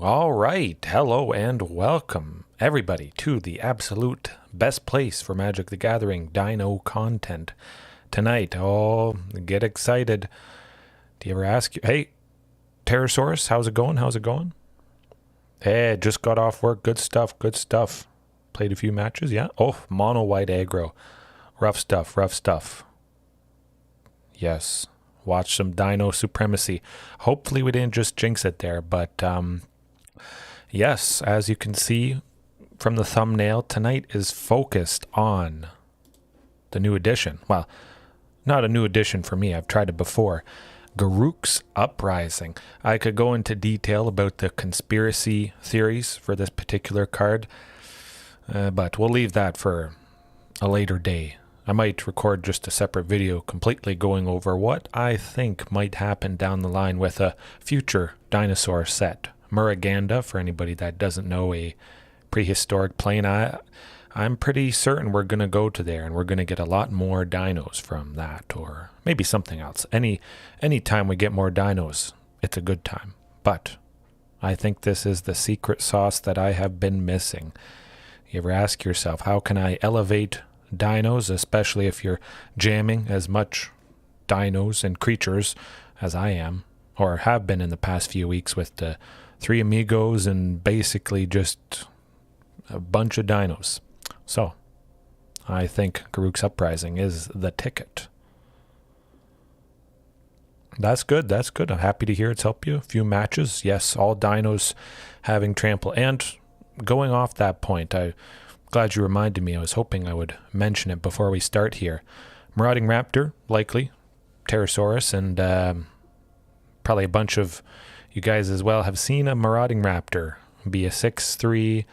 All right, hello and welcome everybody to the absolute best place for Magic the Gathering Dino content tonight. Oh, get excited. Do you ever ask, hey, Pterosaurus, how's it going? How's it going? Hey, just got off work. Good stuff, good stuff. Played a few matches, yeah? Oh, mono white aggro. Rough stuff, rough stuff. Yes. Watch some Dino supremacy. Hopefully we didn't just jinx it there, but yes, as you can see from the thumbnail, tonight is focused on the new edition. Well, not a new edition for me. I've tried it before. Garruk's Uprising. I could go into detail about the conspiracy theories for this particular card, but we'll leave that for a later day. I might record just a separate video completely going over what I think might happen down the line with a future dinosaur set. Muraganda, for anybody that doesn't know, a prehistoric plane. I'm pretty certain we're going to go to there and we're going to get a lot more dinos from that, or maybe something else. Any time we get more dinos, it's a good time. But I think this is the secret sauce that I have been missing. You ever ask yourself, how can I elevate dinos, especially if you're jamming as much dinos and creatures as I am, or have been in the past few weeks with the 3 amigos and basically just a bunch of dinos. So, I think Garruk's Uprising is the ticket. That's good, that's good. I'm happy to hear it's helped you. A few matches, yes, all dinos having trample. And going off that point, I'm glad you reminded me. I was hoping I would mention it before we start here. Marauding Raptor, likely. Pterosaurus, and probably a bunch of you guys as well have seen a Marauding Raptor be a 6/3,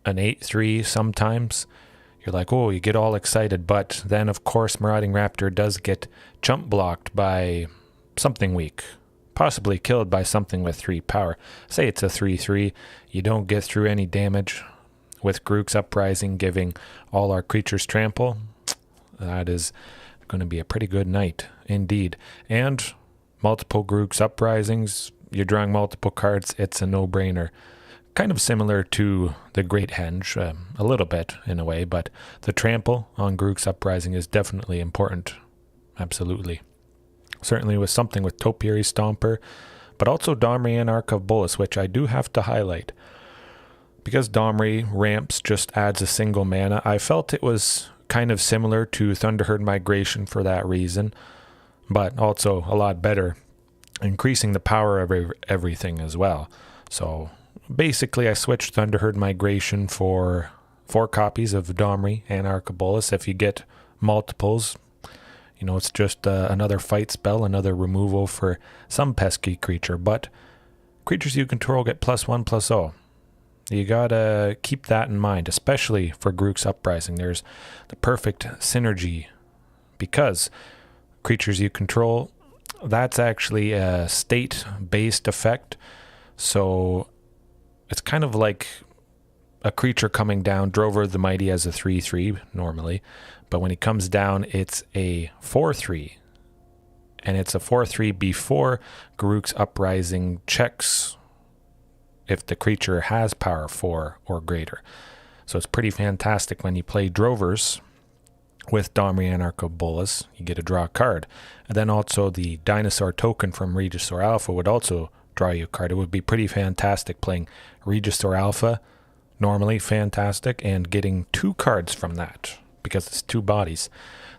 an 8/3 sometimes. You're like, oh, you get all excited, but then of course Marauding Raptor does get chump blocked by something weak, possibly killed by something with 3 power. Say it's a 3/3, you don't get through any damage. With Garruk's Uprising giving all our creatures trample, that is going to be a pretty good night indeed. And multiple Garruk's Uprisings, you're drawing multiple cards, it's a no-brainer. Kind of similar to the Great Henge, a little bit in a way, but the trample on Garruk's Uprising is definitely important. Absolutely. Certainly with something with Topiary Stomper, but also Domri and Arc of Bolas, which I do have to highlight. Because Domri ramps just adds a single mana, I felt it was kind of similar to Thunderherd Migration for that reason, but also a lot better, increasing the power of everything as well. So basically I switched Thunderherd Migration for 4 copies of Domri and Arc of Bolas. If you get multiples, you know, it's just another fight spell, another removal for some pesky creature, but creatures you control get +1/+0. You gotta keep that in mind, especially for Garruk's Uprising. There's the perfect synergy because creatures you control, that's actually a state-based effect. So it's kind of like a creature coming down. Drover the Mighty as a 3/3 normally, but when he comes down, it's a 4/3. And it's a 4/3 before Garruk's Uprising checks if the creature has power 4 or greater. So it's pretty fantastic when you play Drovers with Domri and Arc of Bolas. You get to draw a card. And then also the dinosaur token from Regisaur Alpha would also draw you a card. It would be pretty fantastic playing Regisaur Alpha, normally fantastic, and getting 2 cards from that because it's 2 bodies.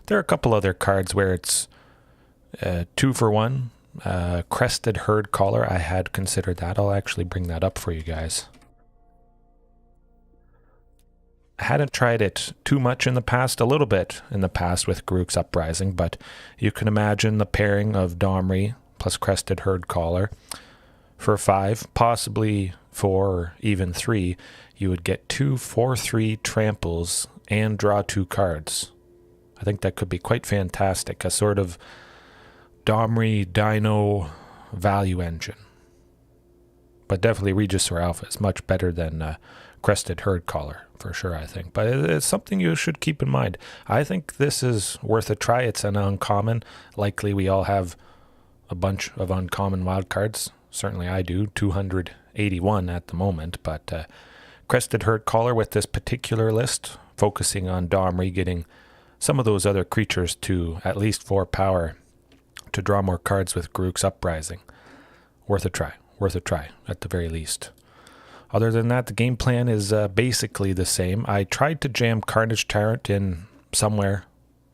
There are a couple other cards where it's 2 for 1. Crested Herd Collar, I had considered that. I'll actually bring that up for you guys. I hadn't tried it too much in the past, a little bit in the past with Garruk's Uprising, but you can imagine the pairing of Domri plus Crested Herd Collar for 5, possibly 4 or even 3. You would get 2 4/3 tramples and draw 2 cards. I think that could be quite fantastic, a sort of Domri Dino value engine. But definitely Regisaur Alpha is much better than Crested Herd Collar, for sure, I think. But it's something you should keep in mind. I think this is worth a try. It's an uncommon. Likely we all have a bunch of uncommon wild cards, Certainly I do. 281 at the moment, but Crested Herd Caller with this particular list, focusing on Domri, getting some of those other creatures to at least 4 power to draw more cards with Garruk's Uprising. Worth a try at the very least. Other than that, the game plan is basically the same. I tried to jam Carnage Tyrant in somewhere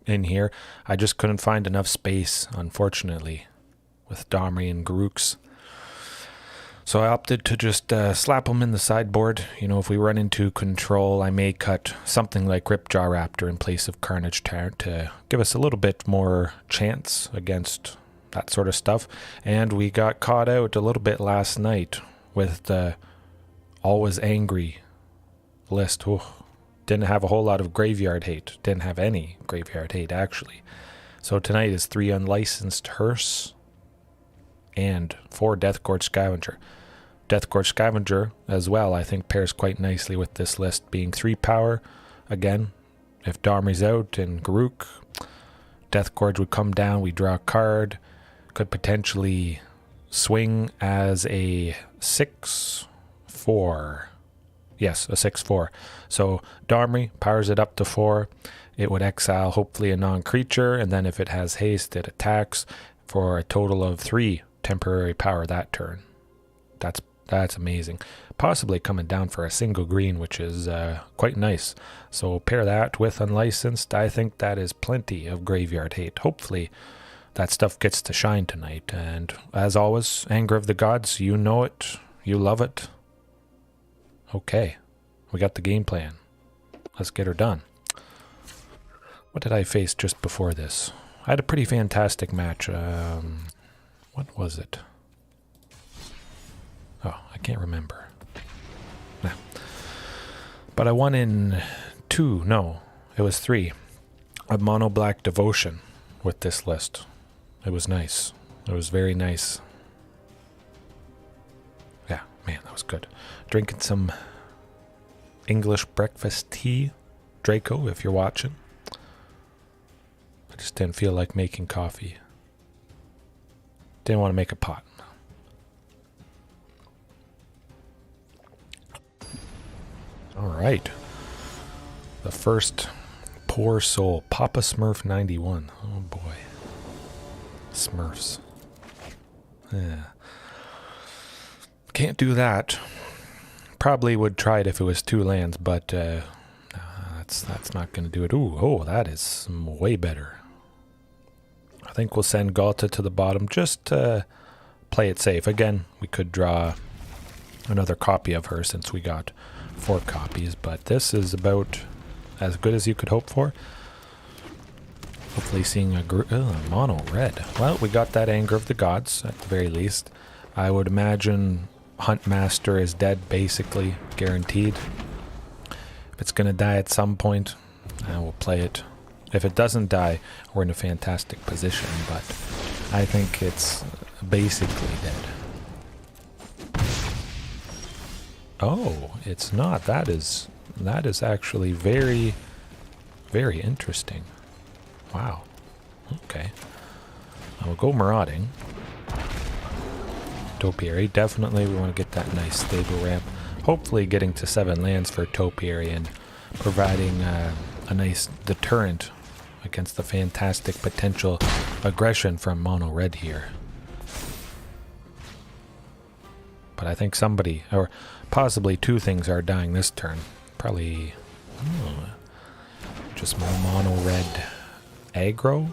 in here. I just couldn't find enough space, unfortunately, with Domri and Garruk's. So I opted to just slap them in the sideboard. You know, if we run into control, I may cut something like Ripjaw Raptor in place of Carnage Tyrant to give us a little bit more chance against that sort of stuff. And we got caught out a little bit last night with the Always Angry list. Ooh, didn't have a whole lot of graveyard hate. Didn't have any graveyard hate, actually. So tonight is 3 Unlicensed Hearse and 4 Deathgorge Scavenger. Deathgorge Scavenger as well, I think, pairs quite nicely with this list, being 3 power. Again, if Domri's out and Garruk, Deathgorge would come down, we draw a card, could potentially swing as a 6/4. Yes, a 6/4. So Domri powers it up to 4. It would exile hopefully a non-creature, and then if it has haste, it attacks for a total of 3 temporary power that turn. That's amazing. Possibly coming down for a single green, which is quite nice. So pair that with Unlicensed. I think that is plenty of graveyard hate. Hopefully that stuff gets to shine tonight. And as always, Anger of the Gods, you know it. You love it. Okay, we got the game plan. Let's get her done. What did I face just before this? I had a pretty fantastic match. What was it? Oh, I can't remember. Nah. But I won in 2, no, it was 3. A Mono Black Devotion with this list. It was nice. It was very nice. Yeah, man, that was good. Drinking some English breakfast tea. Draco, if you're watching. I just didn't feel like making coffee. Didn't want to make a pot. All right. The first Poor Soul, Papa Smurf 91. Oh boy. Smurfs. Yeah. Can't do that. Probably would try it if it was 2 lands, but that's not going to do it. Ooh, oh, that is way better. I think we'll send Ghalta to the bottom just to play it safe. Again, we could draw another copy of her since we got 4 copies, but this is about as good as you could hope for. Hopefully seeing a mono red. Well, we got that Anger of the Gods at the very least. I would imagine Huntmaster is dead, basically guaranteed. If it's going to die at some point, we'll play it. If it doesn't die, we're in a fantastic position, but I think it's basically dead. Oh, it's not. That is actually very, very interesting. Wow. Okay. I'll go Marauding. Topiary. Definitely we want to get that nice stable ramp. Hopefully getting to 7 lands for Topiary and providing a nice deterrent against the fantastic potential aggression from Mono Red here. But I think somebody, or possibly 2 things are dying this turn. Probably just more Mono Red aggro,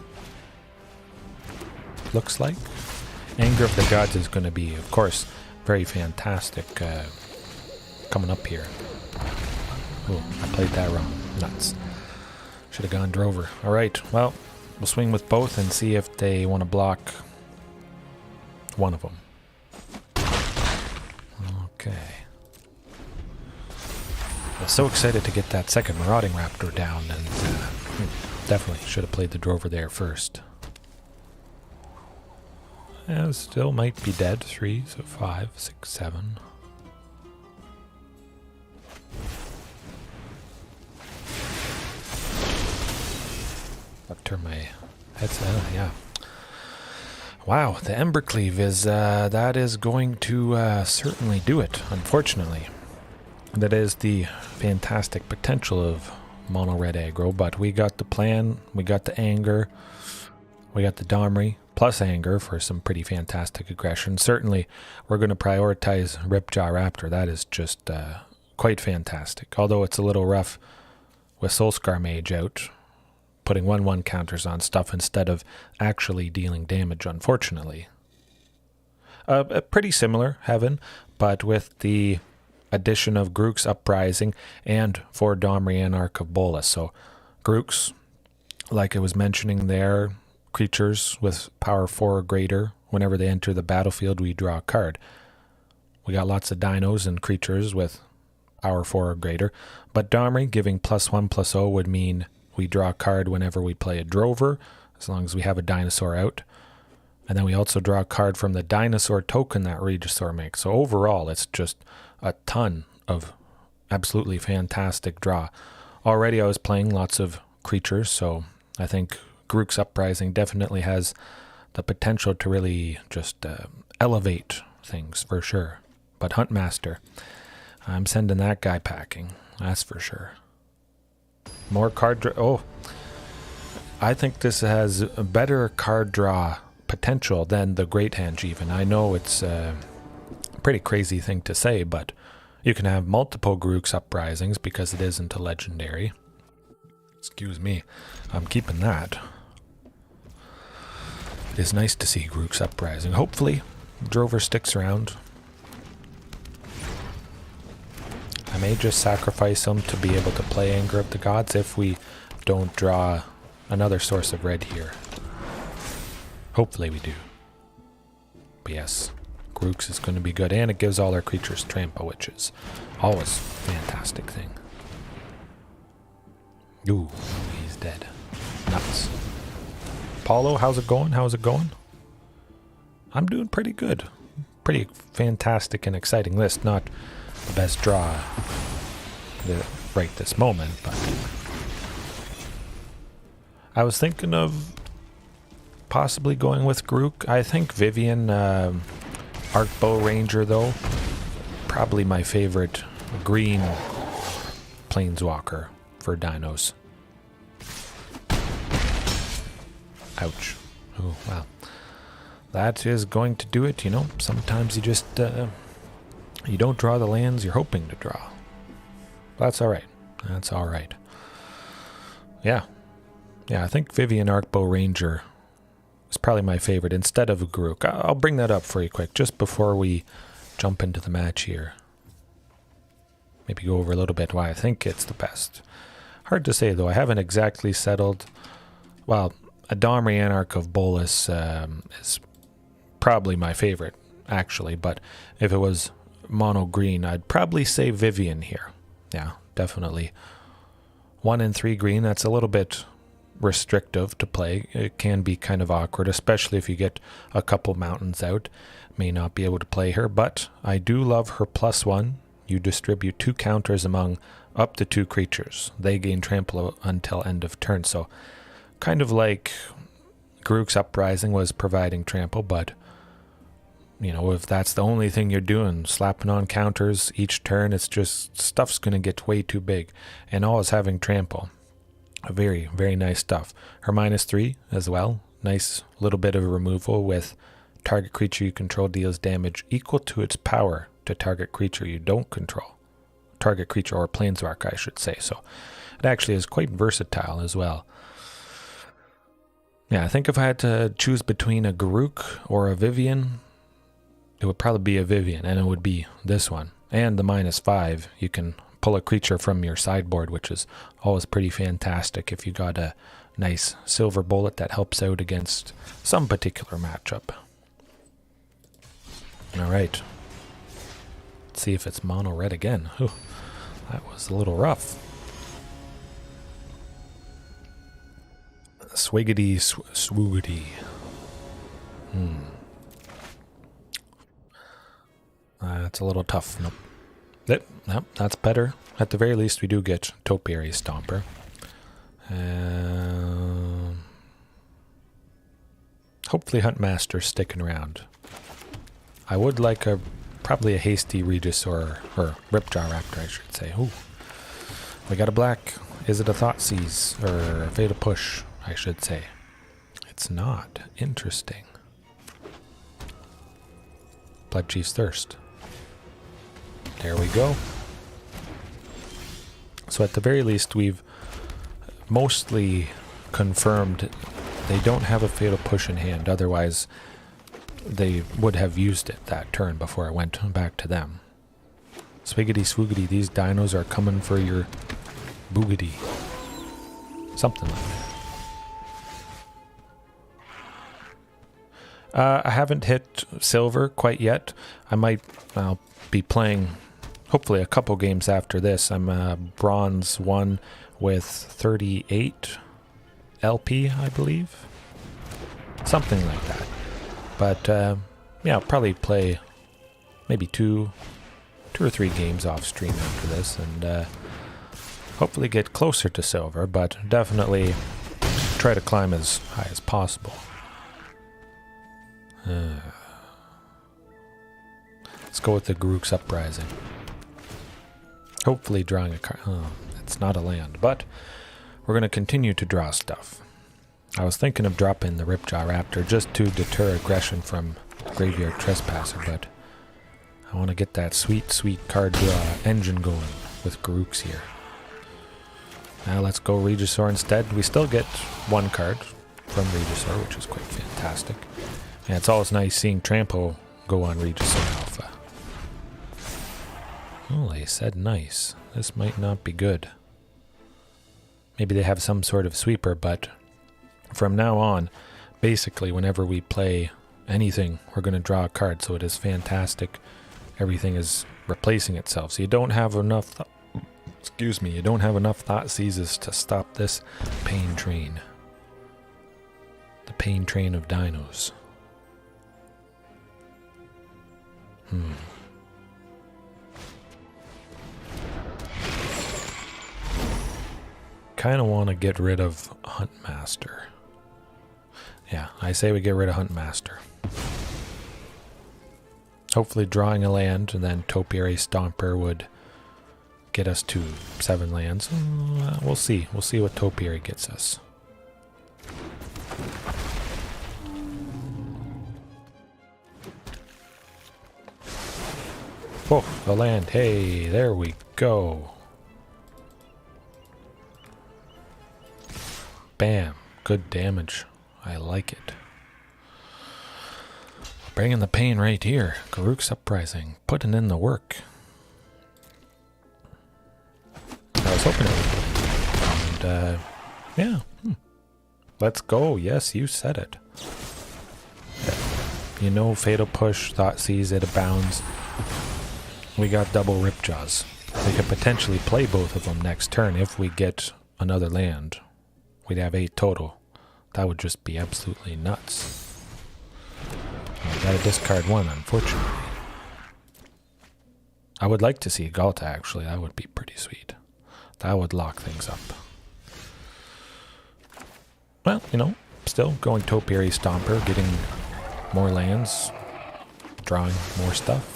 looks like. Anger of the Gods is going to be, of course, very fantastic coming up here. Oh, I played that wrong. Nuts. Should have gone Drover. Alright, well, we'll swing with both and see if they want to block one of them. Okay. I was so excited to get that second Marauding Raptor down, and definitely should have played the Drover there first. Yeah, still might be dead. 3, so 5, 6, 7. I'll turn my headset on, yeah. Wow, the Embercleave is, that is going to certainly do it, unfortunately. That is the fantastic potential of mono red aggro, but we got the plan, we got the anger, we got the Domri, plus anger for some pretty fantastic aggression. Certainly, we're going to prioritize Ripjaw Raptor. That is just quite fantastic. Although it's a little rough with Soulscar Mage out, putting 1/1 counters on stuff instead of actually dealing damage, unfortunately. A pretty similar Heaven, but with the addition of Garruk's Uprising and 4 Domri Anarch of Bolas. So Garruk's, like I was mentioning there, creatures with power 4 or greater, whenever they enter the battlefield, we draw a card. We got lots of dinos and creatures with power 4 or greater, but Domri giving +1/+0 would mean we draw a card whenever we play a Drover, as long as we have a dinosaur out. And then we also draw a card from the dinosaur token that Regisaur makes. So overall, it's just a ton of absolutely fantastic draw. Already I was playing lots of creatures, so I think Garruk's Uprising definitely has the potential to really just elevate things for sure. But Huntmaster, I'm sending that guy packing, that's for sure. More card draw. Oh, I think this has a better card draw potential than the Great Hand even. I know it's a pretty crazy thing to say, but you can have multiple Garruk's Uprisings because it isn't a legendary. Excuse me, I'm keeping that. It is nice to see Garruk's Uprising. Hopefully, Drover sticks around. I may just sacrifice him to be able to play Anger of the Gods if we don't draw another source of red here. Hopefully we do. But yes, Garruk's is going to be good, and it gives all our creatures trample, which is always a fantastic thing. Ooh, he's dead. Nuts. Paulo, how's it going? How's it going? I'm doing pretty good. Pretty fantastic and exciting list. Not the best draw right this moment, but I was thinking of possibly going with Garruk. I think Vivian Arcbow Ranger, though, probably my favorite green planeswalker for dinos. Ouch. Oh, wow. That is going to do it, you know. Sometimes you just you don't draw the lands you're hoping to draw. That's all right. That's all right. Yeah. Yeah, I think Vivian Arcbow Ranger is probably my favorite instead of Garruk. I'll bring that up for you quick just before we jump into the match here. Maybe go over a little bit why I think it's the best. Hard to say, though. I haven't exactly settled. Well, a Domri Anarch of Bolas is probably my favorite, actually. But if it was mono green, I'd probably say Vivian here. Yeah, definitely. 1 and 3 green, that's a little bit restrictive to play. It can be kind of awkward, especially if you get a couple mountains out. May not be able to play her, but I do love her +1. You distribute 2 counters among up to 2 creatures. They gain trample until end of turn, so kind of like Garruk's Uprising was providing trample, but you know, if that's the only thing you're doing, slapping on counters each turn, it's just stuff's going to get way too big. And always having trample. Very, very nice stuff. Her -3 as well. Nice little bit of a removal with target creature you control deals damage equal to its power to target creature you don't control. Target creature or planeswalker, I should say. So it actually is quite versatile as well. Yeah, I think if I had to choose between a Garruk or a Vivian, it would probably be a Vivian, and it would be this one. And the -5, you can pull a creature from your sideboard, which is always pretty fantastic if you got a nice silver bullet that helps out against some particular matchup. All right. Let's see if it's mono red again. Ooh, that was a little rough. Swiggity swoogity. That's a little tough. Nope. Nope, that's better. At the very least, we do get Topiary Stomper. Hopefully Huntmaster's sticking around. I would like probably a hasty Regisaur, or Ripjaw Raptor, I should say. Ooh. We got a black. Is it a Thoughtseize, or a Fatal Push, I should say. It's not. Interesting. Bloodchief's Thirst. There we go. So at the very least, we've mostly confirmed they don't have a Fatal Push in hand. Otherwise, they would have used it that turn before I went back to them. Swiggity swoogity, these dinos are coming for your boogity. Something like that. I haven't hit silver quite yet. I'll be playing hopefully a couple games after this. I'm bronze 1 with 38 LP, I believe. Something like that. But yeah, I'll probably play maybe two or three games off stream after this, and hopefully get closer to silver, but definitely try to climb as high as possible. Let's go with the Garruk's Uprising. Hopefully drawing a card. Oh, it's not a land, but we're going to continue to draw stuff. I was thinking of dropping the Ripjaw Raptor just to deter aggression from Graveyard Trespasser, but I want to get that sweet, sweet card draw engine going with Garruk's here. Now let's go Regisaur instead. We still get one card from Regisaur, which is quite fantastic. And it's always nice seeing Trample go on Regisaur Alpha. Oh, they said nice. This might not be good. Maybe they have some sort of sweeper, but from now on, basically whenever we play anything, we're going to draw a card, so it is fantastic. Everything is replacing itself, so you don't have enough... you don't have enough Thoughtseizes to stop this pain train. The pain train of dinos. Kind of want to get rid of Huntmaster. Yeah, I say we get rid of Huntmaster. Hopefully drawing a land, and then Topiary Stomper would get us to 7 lands. We'll see. We'll see what Topiary gets us. Oh, the land. Hey, there we go. Bam. Good damage. I like it. Bringing the pain right here. Garruk's Uprising. Putting in the work. I was hoping it would. And, yeah. Let's go. Yes, you said it. You know, Fatal Push, Thoughtseize, it abounds. We got double Ripjaws. We could potentially play both of them next turn if we get another land. We'd have 8 total. That would just be absolutely nuts. I gotta discard 1, unfortunately. I would like to see Ghalta, actually. That would be pretty sweet. That would lock things up. Well, you know, still going Topiary Stomper, getting more lands, drawing more stuff.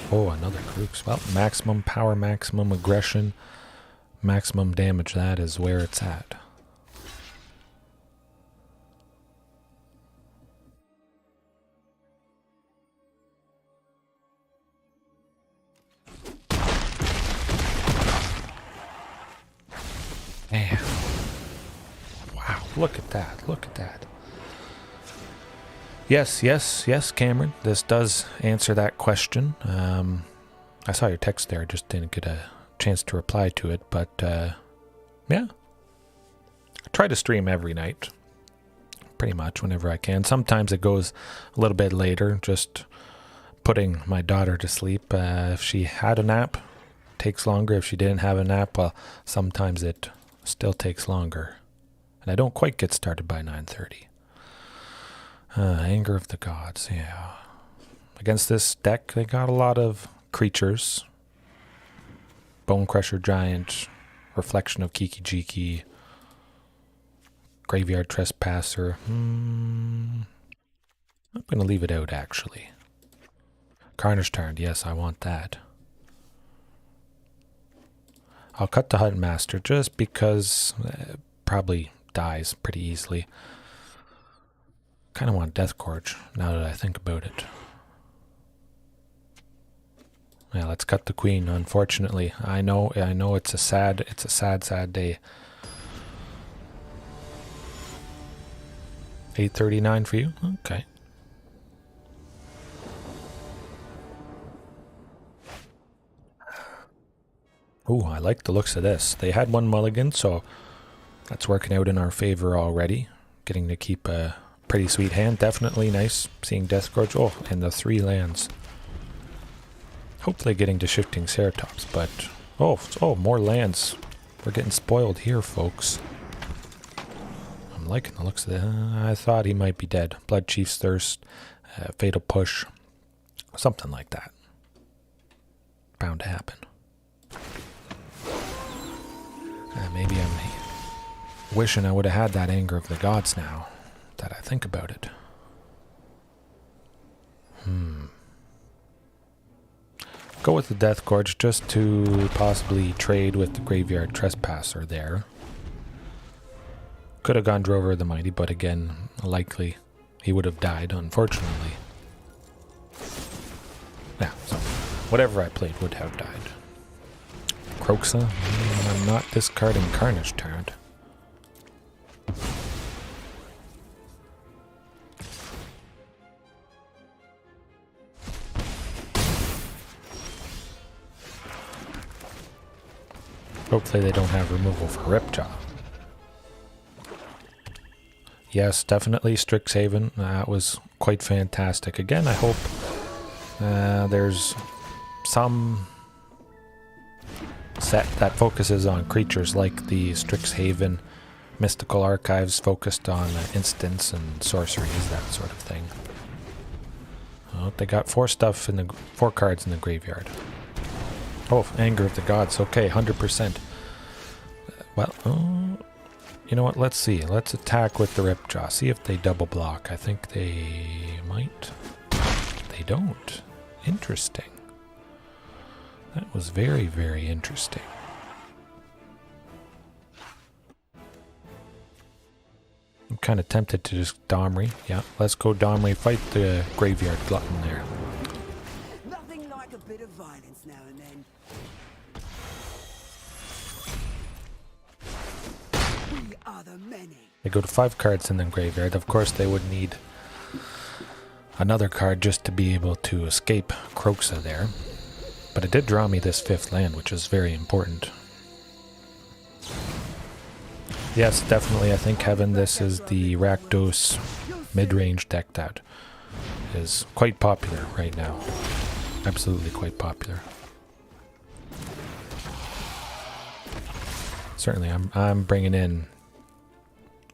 Oh, another Garruk's. Well, maximum power, maximum aggression, maximum damage. That is where it's at. Man. Wow, look at that. Look at that. Yes, yes, yes, Cameron. This does answer that question. I saw your text there. I just didn't get a chance to reply to it. But, yeah. I try to stream every night. Pretty much whenever I can. Sometimes it goes a little bit later. Just putting my daughter to sleep. If she had a nap, it takes longer. If she didn't have a nap, well, sometimes it still takes longer. And I don't quite get started by 9:30. Anger of the Gods, yeah. Against this deck, they got a lot of creatures. Bone Crusher Giant, Reflection of Kiki Jiki. Graveyard Trespasser. I'm going to leave it out, actually. Carnage Tyrant, yes, I want that. I'll cut the Huntmaster just because it probably dies pretty easily. Kind of want Death Gorge now that I think about it. Yeah, let's cut the Queen, unfortunately. I know it's a sad day. 839 for you? Okay. Ooh, I like the looks of this. They had one mulligan, so that's working out in our favor already. Getting to keep a pretty sweet hand. Definitely nice seeing Death Gorge. Oh, and the 3 lands. Hopefully getting to Shifting Ceratops, but... Oh, more lands. We're getting spoiled here, folks. I'm liking the looks of that. I thought he might be dead. Blood Chief's Thirst, Fatal Push, something like that. Bound to happen. Maybe I'm wishing I would have had that Anger of the Gods now that I think about it. Go with the Death Gorge just to possibly trade with the Graveyard Trespasser there. Could have gone Drover the Mighty, but again, likely he would have died, unfortunately. Yeah, so whatever I played would have died. Kroxa? I'm not discarding Carnage Tyrant. Hopefully they don't have removal for Ripjaw. Yes, definitely Strixhaven. That was quite fantastic. Again, I hope there's some set that focuses on creatures like the Strixhaven Mystical Archives focused on instants and sorceries, that sort of thing. Oh, they got 4 cards in the graveyard. Oh, Anger of the Gods. Okay, 100%. Well, you know what? Let's see. Let's attack with the Ripjaw. See if they double block. I think they might. They don't. Interesting. That was very, very interesting. I'm kind of tempted to just Domri. Yeah, let's go Domri. Fight the Graveyard Glutton there. Nothing like a bit of violence now and then. We are the many. They go to 5 cards in the graveyard. Of course, they would need another card just to be able to escape Kroxa there. But it did draw me this 5th land, which is very important. Yes, definitely, I think, Heaven, this is the Rakdos mid-range deck that is quite popular right now. Absolutely quite popular. Certainly, I'm bringing in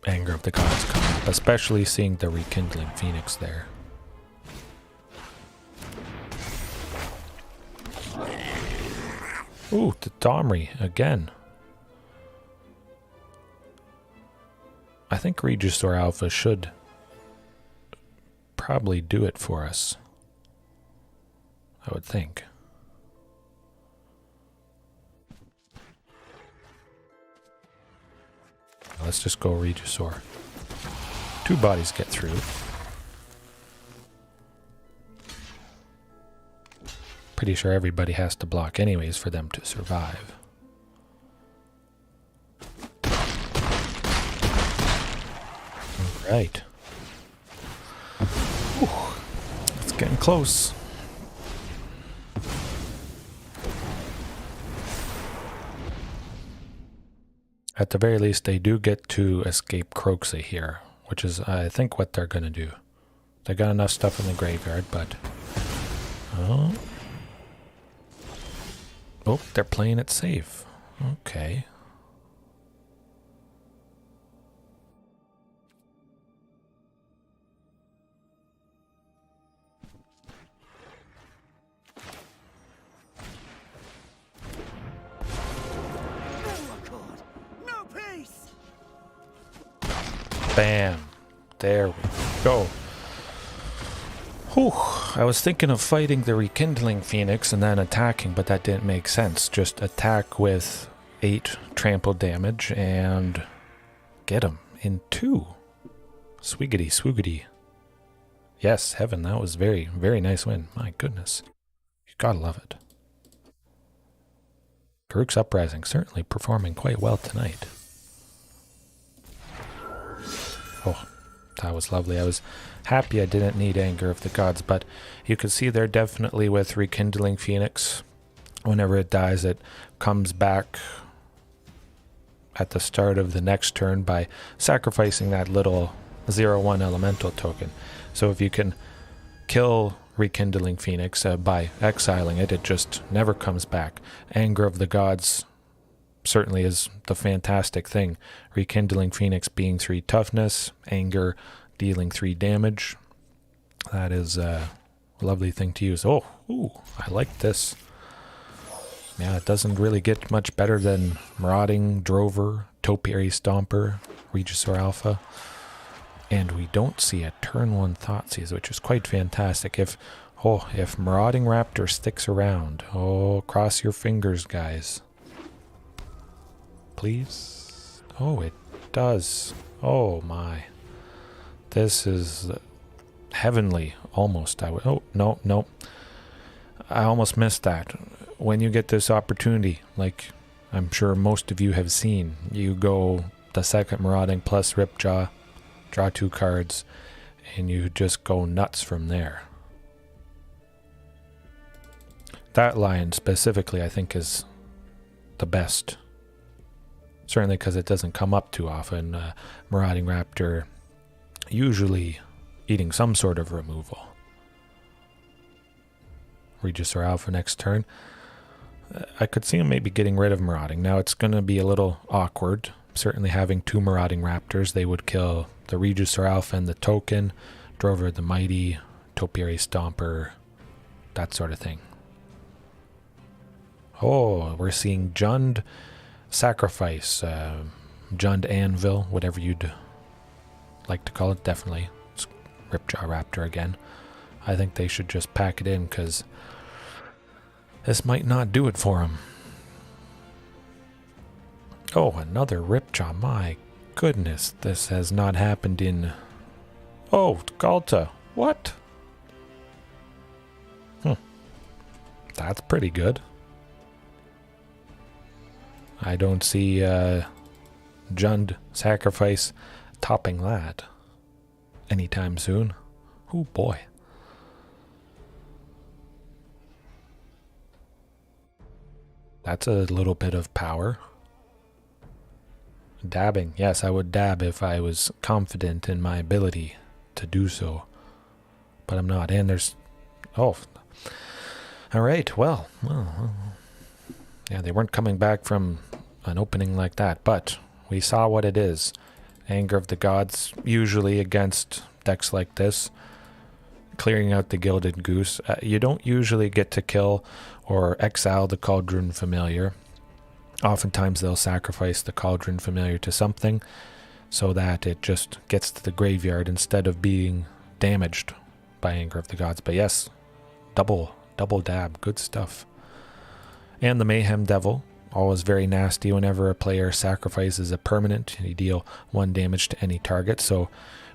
Anger of the Gods coming up, especially seeing the Rekindling Phoenix there. Ooh, the Domri again. I think Regisaur Alpha should probably do it for us. I would think. Let's just go Regisaur. 2 bodies get through. Pretty sure everybody has to block anyways for them to survive. Right. It's getting close. At the very least, they do get to escape Kroxa here, which is, I think, what they're going to do. They got enough stuff in the graveyard, but... Oh, they're playing it safe. Okay. Bam. There we go. Whew. I was thinking of fighting the Rekindling Phoenix and then attacking, but that didn't make sense. Just attack with 8 trample damage and get him in 2. Swiggity swoogity. Yes, heaven, that was very, very nice win. My goodness. You gotta love it. Garruk's Uprising certainly performing quite well tonight. Oh, that was lovely. I was happy I didn't need Anger of the Gods, but you can see there definitely with Rekindling Phoenix, whenever it dies, it comes back at the start of the next turn by sacrificing that little 0/1 elemental token. So if you can kill Rekindling Phoenix by exiling it, it just never comes back. Anger of the Gods certainly is the fantastic thing. Rekindling Phoenix being 3 toughness, Anger dealing 3 damage. That is a lovely thing to use. Oh, ooh, I like this. Yeah, it doesn't really get much better than Marauding, Drover, Topiary Stomper, Regisaur Alpha. And we don't see a turn 1 Thoughtseize, which is quite fantastic. If Marauding Raptor sticks around, cross your fingers, guys. Please? Oh, it does. Oh my. This is heavenly, almost. No. I almost missed that. When you get this opportunity, like I'm sure most of you have seen, you go the second Marauding plus Ripjaw, draw 2 cards, and you just go nuts from there. That line specifically, I think, is the best. Certainly because it doesn't come up too often. Marauding Raptor usually eating some sort of removal. Regisaur Alpha next turn. I could see him maybe getting rid of Marauding. Now it's going to be a little awkward. Certainly having 2 Marauding Raptors, they would kill the Regisaur Alpha and the token, Drover the Mighty, Topiary Stomper, that sort of thing. Oh, we're seeing Jund Sacrifice, Jund Anvil, whatever you'd like to call it. Definitely it's Ripjaw Raptor again. I think they should just pack it in because this might not do it for him. Oh, another Ripjaw. My goodness, this has not happened in... Oh, Ghalta. What? That's pretty good. I don't see Jund Sacrifice topping that anytime soon. Oh boy. That's a little bit of power. Dabbing. Yes, I would dab if I was confident in my ability to do so. But I'm not. And there's... Oh. Alright, well. Yeah, they weren't coming back from an opening like that. But we saw what it is. Anger of the Gods, usually against decks like this. Clearing out the Gilded Goose. You don't usually get to kill or exile the Cauldron Familiar. Oftentimes they'll sacrifice the Cauldron Familiar to something so that it just gets to the graveyard instead of being damaged by Anger of the Gods. But yes, double dab, good stuff. And the Mayhem Devil, always very nasty whenever a player sacrifices a permanent. You deal 1 damage to any target, so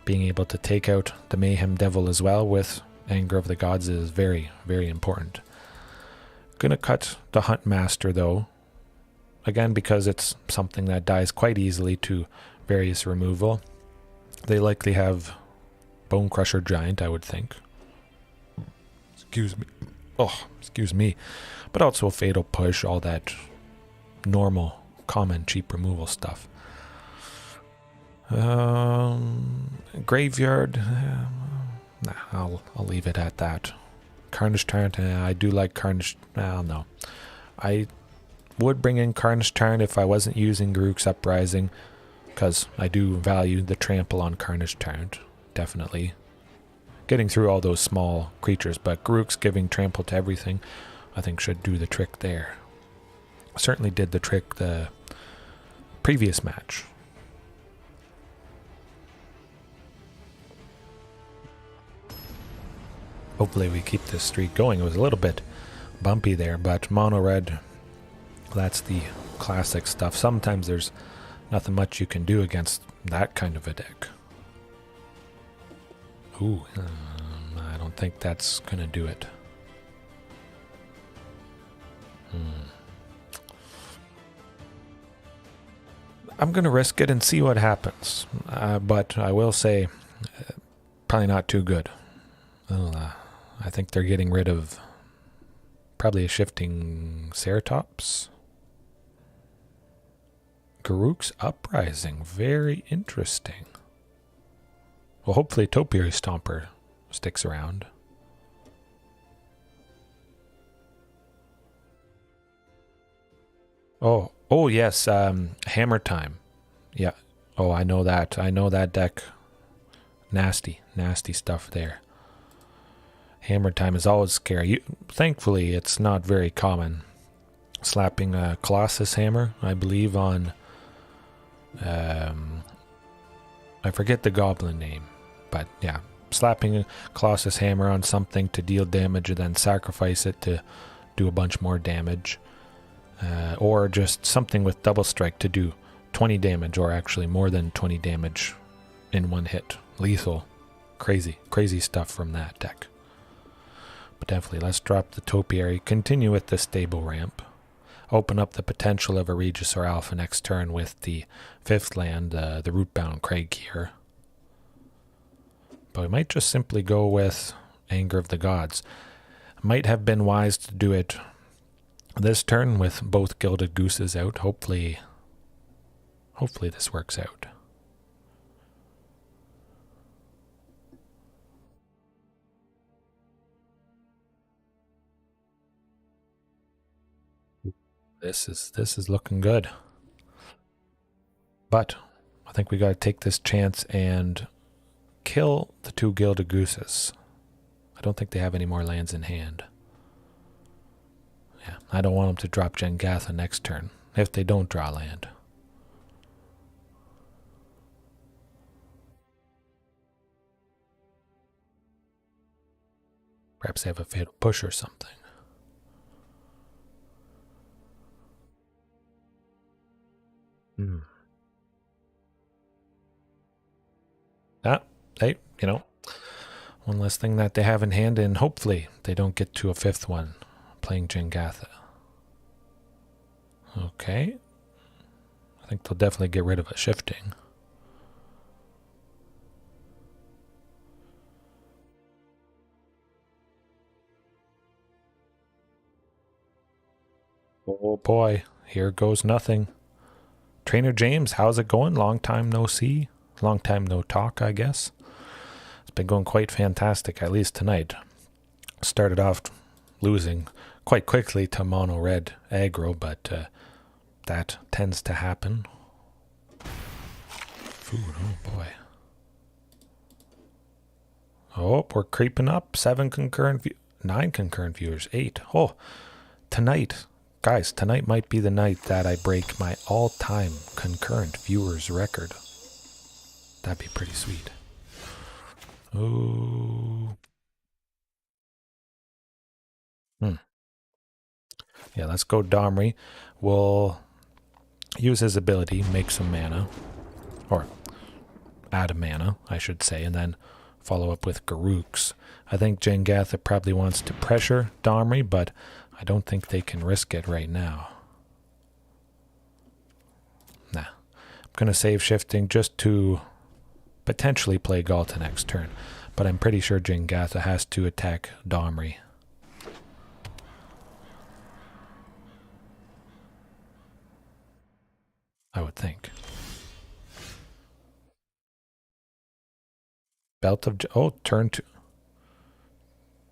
being able to take out the Mayhem Devil as well with Anger of the Gods is very, very important. Gonna cut the Huntmaster though, again because it's something that dies quite easily to various removal. They likely have Bone Crusher Giant, I would think. Excuse me. But also Fatal Push, all that normal, common, cheap removal stuff. Graveyard, nah, I'll leave it at that. Carnage Tyrant, I do like Carnage, no. I would bring in Carnage Tyrant if I wasn't using Garruk's Uprising, because I do value the trample on Carnage Tyrant, definitely. Getting through all those small creatures, but Garruk's giving trample to everything, I think should do the trick there. Certainly did the trick the previous match. Hopefully we keep this streak going. It was a little bit bumpy there, but mono red, that's the classic stuff. Sometimes there's nothing much you can do against that kind of a deck. Ooh, I don't think that's going to do it. I'm going to risk it and see what happens. But I will say, probably not too good. Well, I think they're getting rid of probably a Shifting Ceratops. Garruk's Uprising. Very interesting. Well, hopefully Topiary Stomper sticks around. Oh yes, Hammer Time. Yeah. Oh, I know that. I know that deck. Nasty stuff there. Hammer Time is always scary. Thankfully, it's not very common. Slapping a Colossus Hammer, I believe, on... I forget the goblin name. But yeah, slapping a Colossus Hammer on something to deal damage and then sacrifice it to do a bunch more damage. Or just something with double strike to do 20 damage, or actually more than 20 damage in one hit. Lethal. Crazy stuff from that deck. But definitely, let's drop the Topiary, continue with the stable ramp, open up the potential of a Regisaur Alpha next turn with the 5th land, the Rootbound Crag here. But we might just simply go with Anger of the Gods. Might have been wise to do it this turn with both Gilded Gooses out. Hopefully this works out. This is looking good. But I think we got to take this chance and kill the 2 Gilded Gooses. I don't think they have any more lands in hand. Yeah, I don't want them to drop Ghalta next turn if they don't draw land. Perhaps they have a fatal push or something. Hey, one less thing that they have in hand, and hopefully they don't get to a 5th one playing Ghalta. Okay. I think they'll definitely get rid of a Shifting. Oh boy, here goes nothing. Trainer James, how's it going? Long time no see. Long time no talk, I guess. It's been going quite fantastic, at least tonight. Started off losing quite quickly to mono red aggro, but that tends to happen. Food, oh boy. Oh, we're creeping up. 9 concurrent viewers. 8. Oh, tonight, guys, tonight might be the night that I break my all-time concurrent viewers record. That'd be pretty sweet. Oh. Yeah, let's go Domri. We'll use his ability, make some mana. Or add a mana, I should say, and then follow up with Garruk's. I think Ghalta probably wants to pressure Domri, but I don't think they can risk it right now. Nah. I'm going to save Shifting just to potentially play Ghalta next turn, but I'm pretty sure Ghalta has to attack Domri. I would think. Belt of... Oh, turn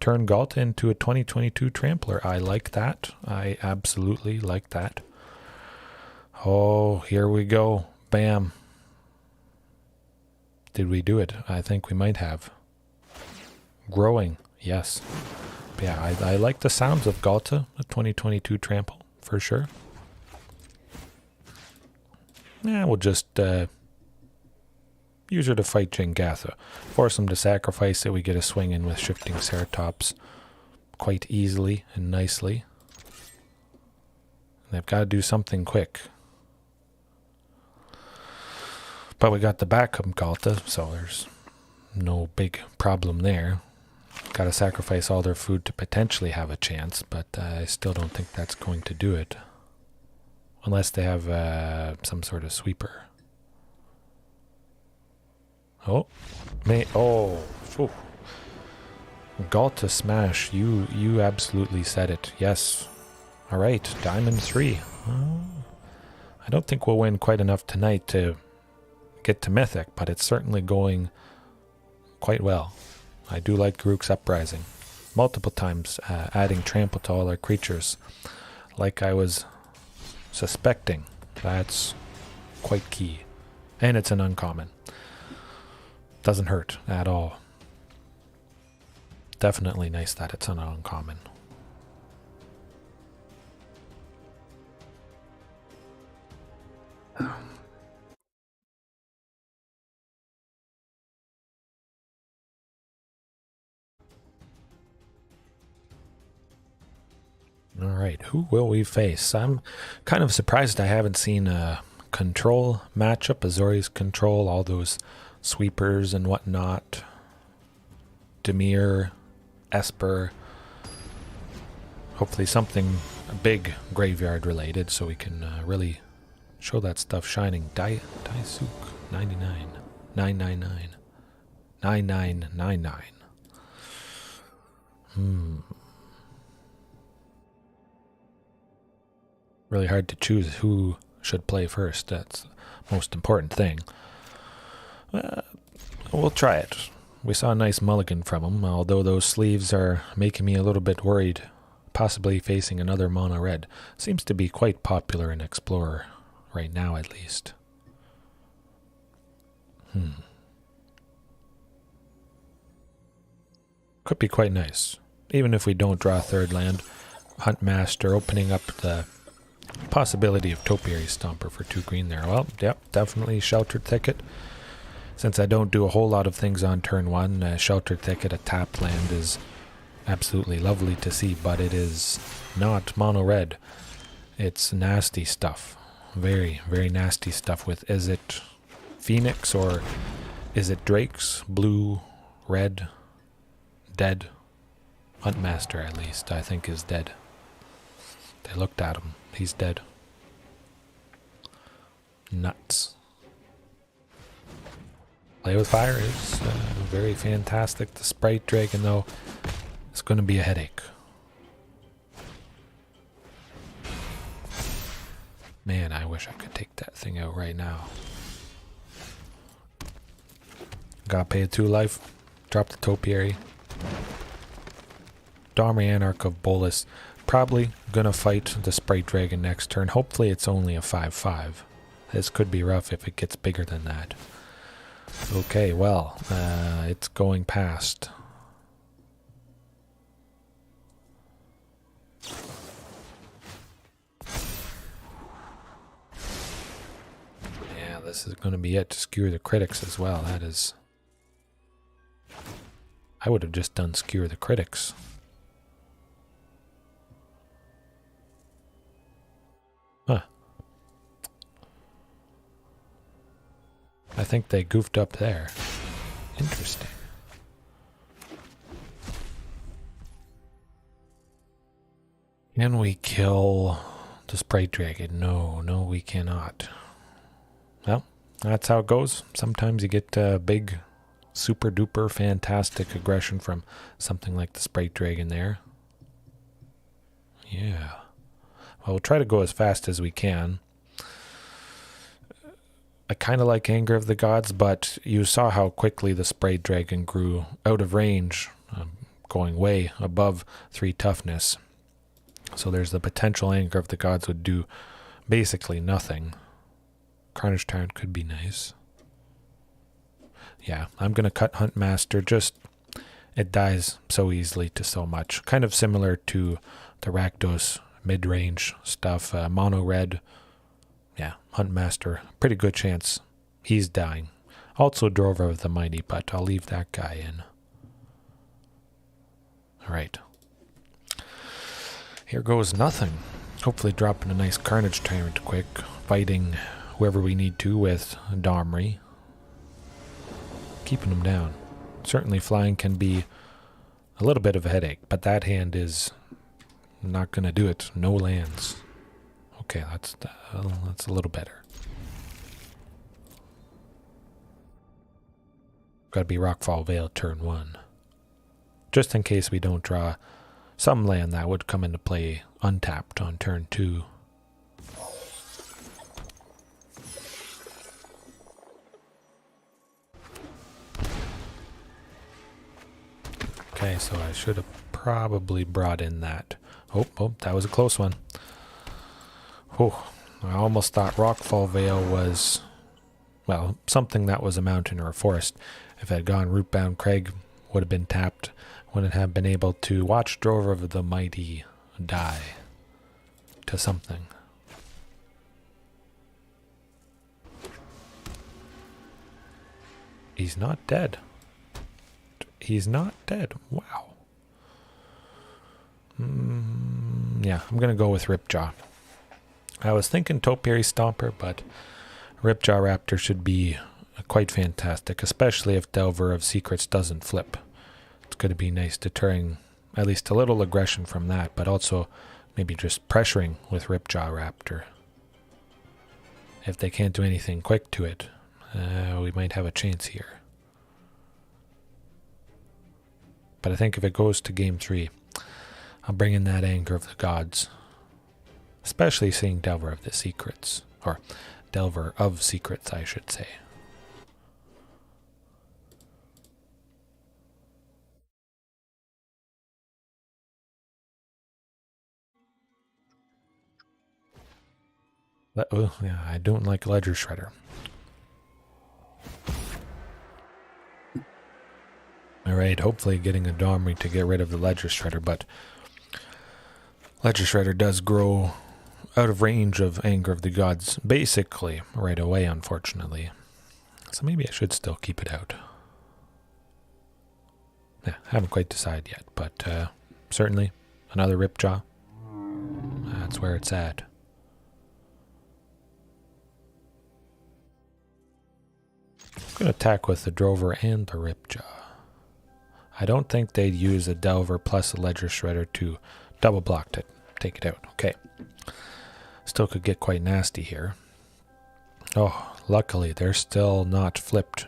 Ghalta into a 2022 Trampler. I like that. I absolutely like that. Oh, here we go. Bam. Did we do it? I think we might have. Growing. Yes. But yeah, I like the sounds of Ghalta, a 2022 Trample, for sure. Yeah, we'll just use her to fight Ghalta. Force him to sacrifice it. We get a swing in with Shifting Ceratops quite easily and nicely. They've got to do something quick. But we got the backup Ghalta, so there's no big problem there. Got to sacrifice all their food to potentially have a chance, but I still don't think that's going to do it. Unless they have some sort of sweeper. Oh, oh, Ghalta smash. You absolutely said it. Yes. All right, Diamond 3. I don't think we'll win quite enough tonight to get to Mythic, but it's certainly going quite well. I do like Garruk's Uprising. Multiple times adding trample to all our creatures. Like I was suspecting. That's quite key. And it's an uncommon. Doesn't hurt at all. Definitely nice that it's an uncommon. Alright, who will we face? I'm kind of surprised I haven't seen a control matchup. Azorius control, all those sweepers and whatnot. Dimir, Esper. Hopefully something big graveyard related so we can really show that stuff shining. Daisuke 99. 999. 9999. Really hard to choose who should play first. That's the most important thing. We'll try it. We saw a nice mulligan from him, although those sleeves are making me a little bit worried. Possibly facing another mono red. Seems to be quite popular in Explorer, right now at least. Could be quite nice. Even if we don't draw a third land. Huntmaster opening up the possibility of Topiary Stomper for 2 green there. Well, yep, definitely Sheltered Thicket. Since I don't do a whole lot of things on turn 1, Sheltered Thicket, a tapped land, is absolutely lovely to see, but it is not mono red. It's nasty stuff. Very, very nasty stuff with, is it Phoenix or is it Drake's? Blue, red, dead. Huntmaster, at least, I think is dead. They looked at him. He's dead. Nuts. Play with fire is very fantastic. The Sprite Dragon, though, is going to be a headache. Man, I wish I could take that thing out right now. Gotta pay a 2 life. Drop the Topiary. Domri Anarch of Bolus. Probably gonna fight the Sprite Dragon next turn. Hopefully it's only a 5/5. This could be rough if it gets bigger than that. Okay, well, it's going past. Yeah, this is gonna be it to skewer the critics as well. That is... I would have just done skewer the critics. Huh. I think they goofed up there. Interesting. Can we kill the Sprite Dragon? No, no we cannot. Well, that's how it goes. Sometimes you get big, super duper fantastic aggression from something like the Sprite Dragon there. Yeah. Well, we'll try to go as fast as we can. I kind of like Anger of the Gods, but you saw how quickly the Sprite Dragon grew out of range, going way above 3 toughness. So there's the potential Anger of the Gods would do basically nothing. Carnage Tyrant could be nice. Yeah, I'm going to cut Huntmaster. Just, it dies so easily to so much. Kind of similar to the Rakdos mid-range stuff. Mono red. Yeah, Huntmaster. Pretty good chance he's dying. Also Drover of the Mighty, but I'll leave that guy in. Alright. Here goes nothing. Hopefully dropping a nice Carnage Tyrant quick. Fighting whoever we need to with Domri. Keeping him down. Certainly flying can be a little bit of a headache, but that hand is not going to do it. No lands. Okay, that's a little better. Got to be Rockfall Vale turn 1. Just in case we don't draw some land that would come into play untapped on turn 2. Okay, so I should have probably brought in that. Oh, that was a close one. Oh, I almost thought Rockfall Vale was, well, something that was a mountain or a forest. If it had gone Rootbound Crag, would have been tapped. Wouldn't have been able to watch Drover of the Mighty die to something. He's not dead. He's not dead. Wow. Yeah, I'm going to go with Ripjaw. I was thinking Topiary Stomper, but Ripjaw Raptor should be quite fantastic, especially if Delver of Secrets doesn't flip. It's going to be nice deterring at least a little aggression from that, but also maybe just pressuring with Ripjaw Raptor. If they can't do anything quick to it, we might have a chance here. But I think if it goes to game 3, I'll bring in that Anger of the Gods. Especially seeing Delver of the Secrets. Or Delver of Secrets, I should say. Oh, yeah, I don't like Ledger Shredder. Alright, hopefully getting a Domri to get rid of the Ledger Shredder, but Ledger Shredder does grow out of range of Anger of the Gods basically right away, unfortunately. So maybe I should still keep it out. Yeah, haven't quite decided yet, but certainly another Ripjaw. That's where it's at. I'm going to attack with the Drover and the Ripjaw. I don't think they'd use a Delver plus a Ledger Shredder to double block to take it out. Okay. Still could get quite nasty here. Oh, luckily they're still not flipped.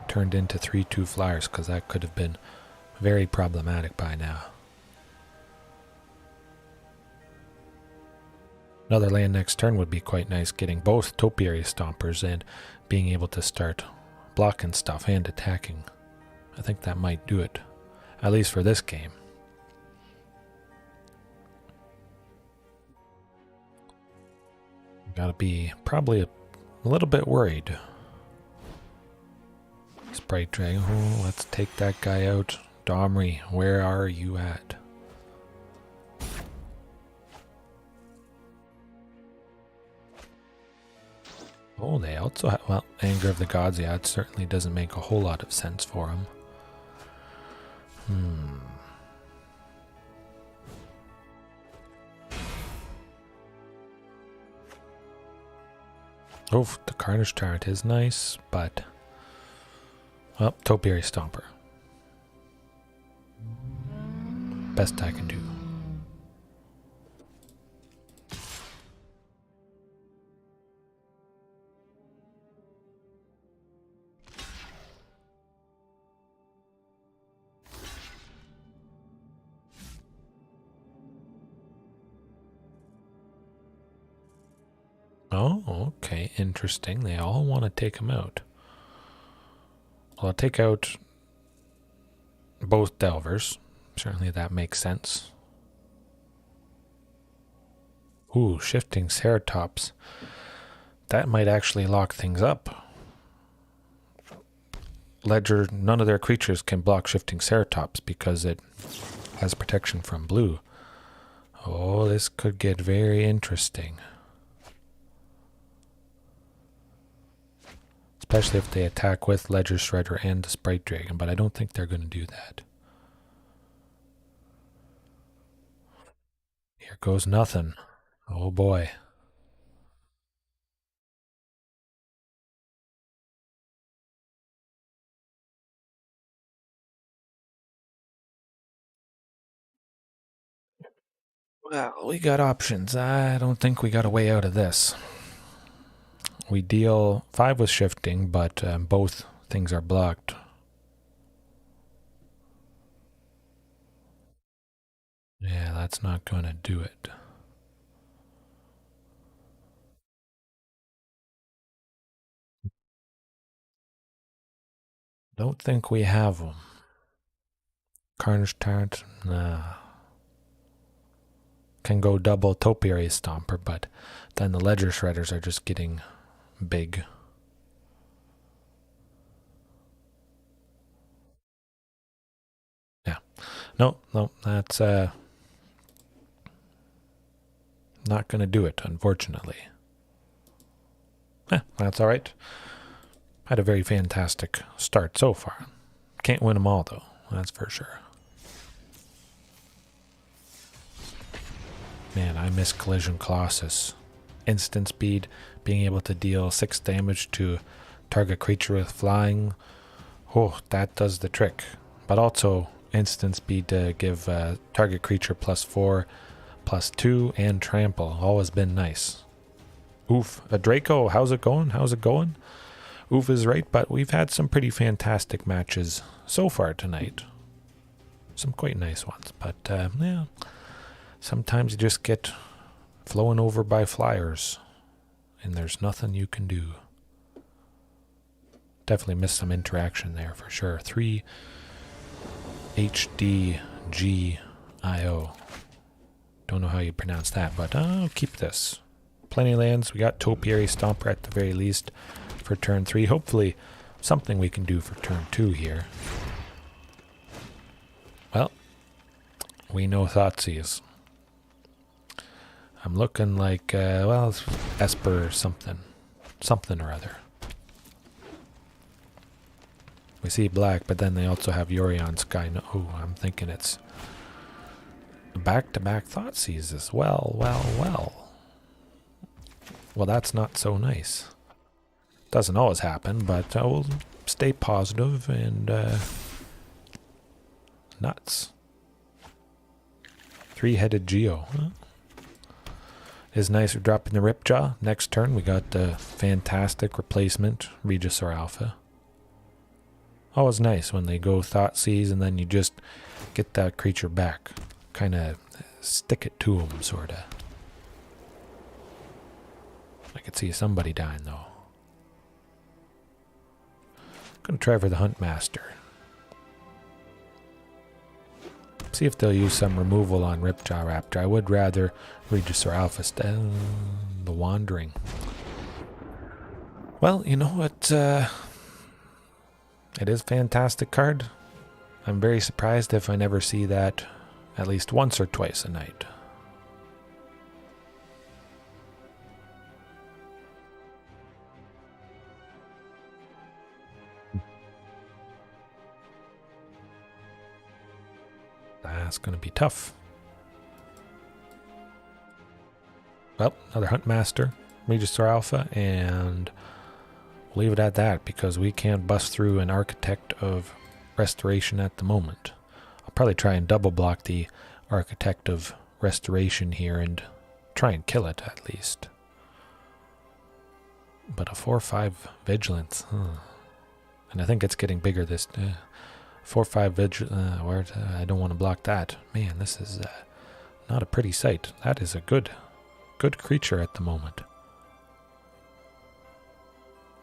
Turned into 3/2 flyers, because that could have been very problematic by now. Another land next turn would be quite nice, getting both Topiary Stompers and being able to start blocking stuff and attacking. I think that might do it, at least for this game. Gotta be probably a little bit worried. Sprite Dragon, oh, let's take that guy out. Domri, where are you at? Oh, they also have, well, Anger of the Gods, yeah, it certainly doesn't make a whole lot of sense for them. Oh, the Carnage Tyrant is nice, but... well, Topiary Stomper. Best I can do. Oh, okay, interesting. They all want to take him out. Well, I'll take out both Delvers. Certainly that makes sense. Ooh, Shifting Ceratops. That might actually lock things up. Ledger, none of their creatures can block Shifting Ceratops because it has protection from blue. Oh, this could get very interesting. Especially if they attack with Ledger Shredder and the Sprite Dragon, but I don't think they're going to do that. Here goes nothing. Oh boy. Well, we got options. I don't think we got a way out of this. We deal 5 with shifting, but both things are blocked. Yeah, that's not going to do it. Don't think we have them. Carnage Tyrant, nah. Can go double Topiary Stomper, but then the Ledger Shredders are just getting big. Yeah. No, that's not going to do it, unfortunately. That's all right. Had a very fantastic start so far. Can't win them all, though. That's for sure. Man, I miss Collision Colossus. Instant speed, being able to deal 6 damage to target creature with flying. Oh, that does the trick. But also instant speed to give target creature +4, +2, and trample. Always been nice. Oof. A Draco, how's it going? How's it going? Oof is right, but we've had some pretty fantastic matches so far tonight. Some quite nice ones, but yeah. Sometimes you just get flown over by flyers, and there's nothing you can do. Definitely missed some interaction there for sure. 3 HDGIO. Don't know how you pronounce that, but I'll keep this. Plenty of lands. We got Topiary Stomper at the very least for turn 3. Hopefully something we can do for turn 2 here. Well, we know Thoughtseize. I'm looking like, well, it's Esper or something. Something or other. We see black, but then they also have Yorion Sky. No, oh, I'm thinking it's back-to-back Thoughtseizes. Well. Well, that's not so nice. Doesn't always happen, but I will stay positive and nuts. 3-headed Geo. Huh? Is nice for dropping the Ripjaw. Next turn we got the fantastic replacement Regisaur Alpha. Always nice when they go Thoughtseize and then you just get that creature back. Kind of stick it to them, sort of. I could see somebody dying though. Gonna try for the Huntmaster. See if they'll use some removal on Ripjaw Raptor. I would rather Regisaur Alpha the Wandering. Well, you know what? It is a fantastic card. I'm very surprised if I never see that at least once or twice a night. That's going to be tough. Well, another Huntmaster, Regisaur Alpha, and we'll leave it at that because we can't bust through an Architect of Restoration at the moment. I'll probably try and double block the Architect of Restoration here and try and kill it at least. But a 4/5 Vigilance, and I think it's getting bigger this 4/5 Vigilance. I don't want to block that. Man, this is not a pretty sight. That is a good creature at the moment.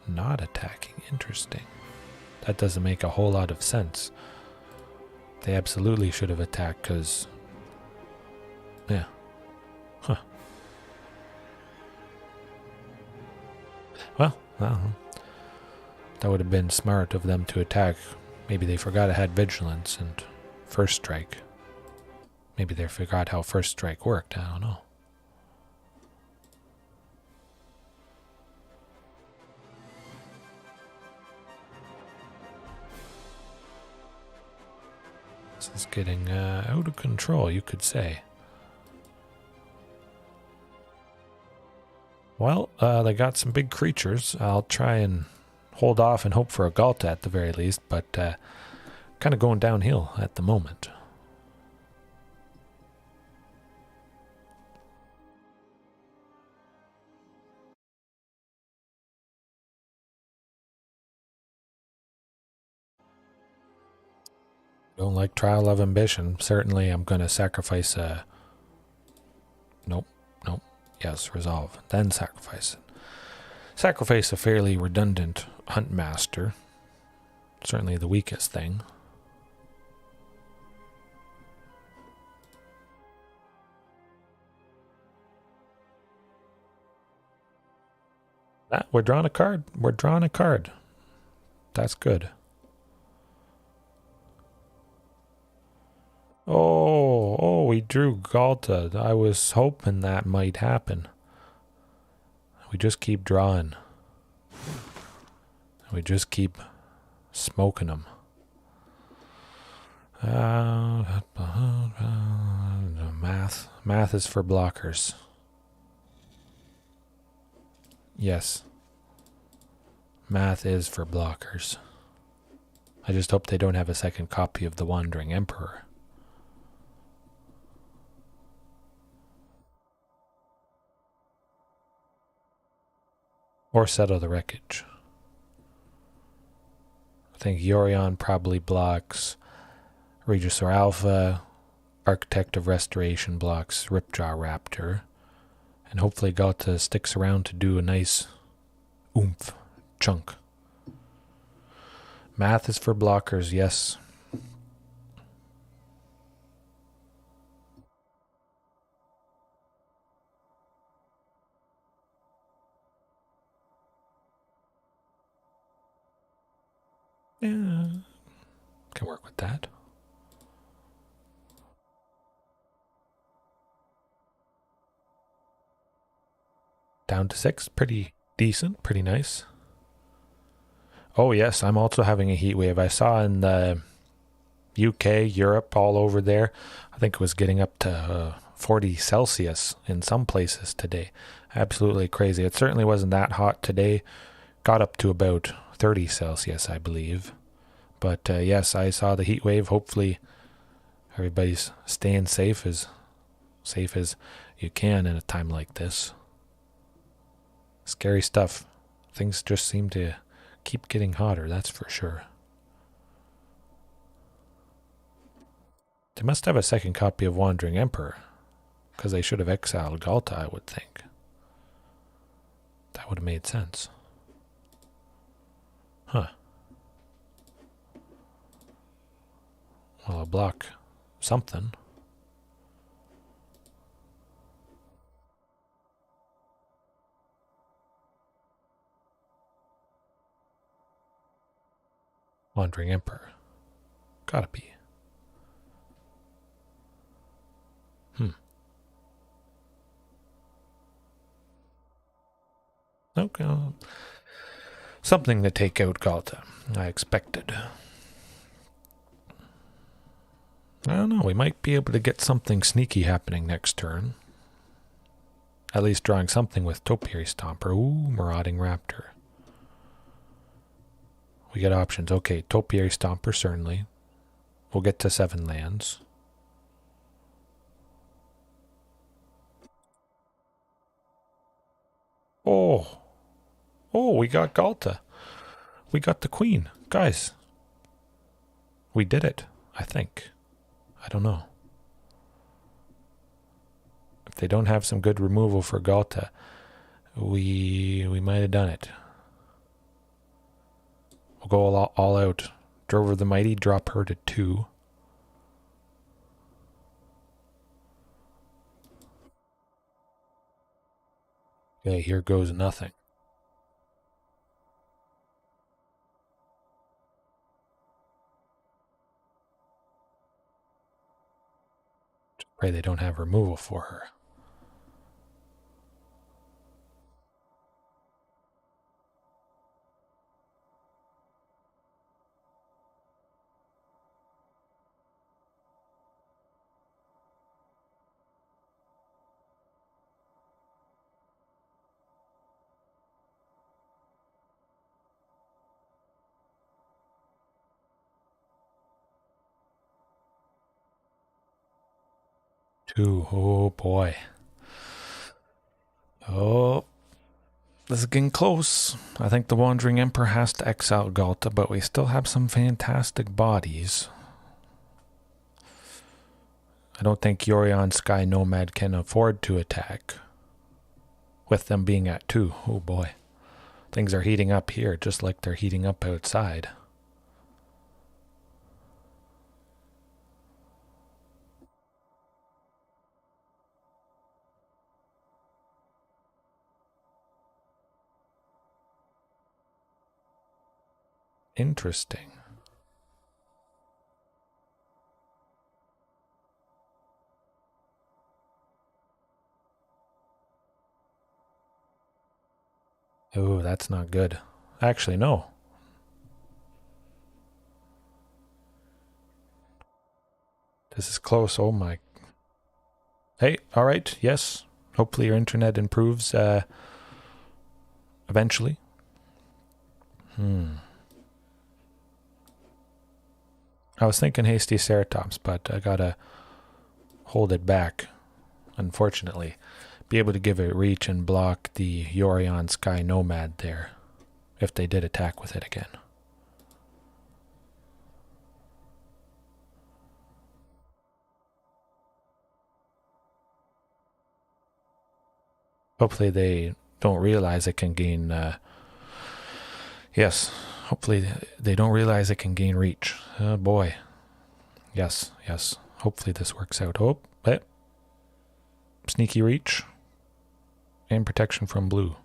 Not attacking. Interesting. That doesn't make a whole lot of sense. They absolutely should have attacked because... yeah. Huh. Well, that would have been smart of them to attack. Maybe they forgot it had Vigilance and First Strike. Maybe they forgot how First Strike worked. I don't know. This is getting out of control, you could say. Well, they got some big creatures. I'll try and hold off and hope for a Ghalta at the very least, but kind of going downhill at the moment. Don't like Trial of Ambition. Certainly I'm going to sacrifice a... Nope. Yes, resolve. Then sacrifice it. Sacrifice a fairly redundant Huntmaster. Certainly the weakest thing. We're drawing a card. We're drawing a card. That's good. Oh, we drew Ghalta. I was hoping that might happen. We just keep drawing. We just keep smoking them. Math. Math is for blockers. Yes. Math is for blockers. I just hope they don't have a second copy of the Wandering Emperor. Or Settle the Wreckage. I think Yorion probably blocks. Regisaur Alpha. Architect of Restoration blocks Ripjaw Raptor. And hopefully Ghalta sticks around to do a nice oomph chunk. Math is for blockers, yes. Yeah, can work with that. Down to 6, pretty decent, pretty nice. Oh yes, I'm also having a heat wave. I saw in the UK, Europe, all over there, I think it was getting up to 40 Celsius in some places today. Absolutely crazy. It certainly wasn't that hot today. Got up to about 30 Celsius, I believe. But yes, I saw the heat wave. Hopefully everybody's staying safe as you can in a time like this. Scary stuff. Things just seem to keep getting hotter, that's for sure. They must have a second copy of Wandering Emperor, because they should have exiled Ghalta, I would think. That would have made sense. Huh. Well, I'll block something. Wandering Emperor. Gotta be. Okay. Something to take out Ghalta, I expected. I don't know, we might be able to get something sneaky happening next turn. At least drawing something with Topiary Stomper. Ooh, Marauding Raptor. We get options. Okay, Topiary Stomper, certainly. We'll get to 7 lands. Oh, we got Ghalta. We got the Queen. Guys, we did it, I think. I don't know. If they don't have some good removal for Ghalta, we might have done it. We'll go all out. Drover the Mighty, drop her to 2. Okay, here goes nothing. Just pray they don't have removal for her. 2. Oh boy. Oh, this is getting close. I think the Wandering Emperor has to exile Ghalta, but we still have some fantastic bodies. I don't think Yorion Sky Nomad can afford to attack, with them being at 2. Oh boy. Things are heating up here, just like they're heating up outside. Interesting. Oh, that's not good. Actually, no. This is close. Oh my. Hey, all right. Yes. Hopefully your internet improves eventually. I was thinking Hasty Ceratops, but I gotta hold it back, unfortunately. Be able to give it reach and block the Yorion Sky Nomad there, if they did attack with it again. Hopefully they don't realize it can gain... yes, hopefully they don't realize it can gain reach. Oh boy. Yes, yes. Hopefully this works out. Oh, sneaky reach. And protection from blue.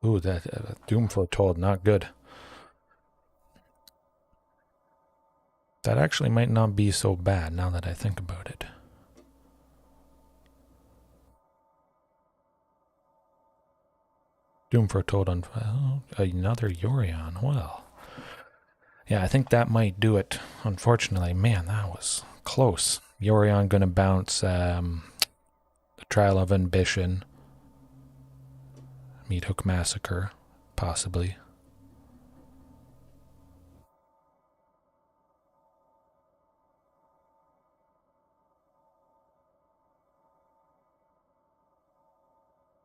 Ooh, that Doom Foretold, not good. That actually might not be so bad now that I think about it. Doom Foretold on another Yorion. Well, yeah, I think that might do it. Unfortunately, man, that was close. Yorion gonna bounce the Trial of Ambition, Meat Hook Massacre, possibly.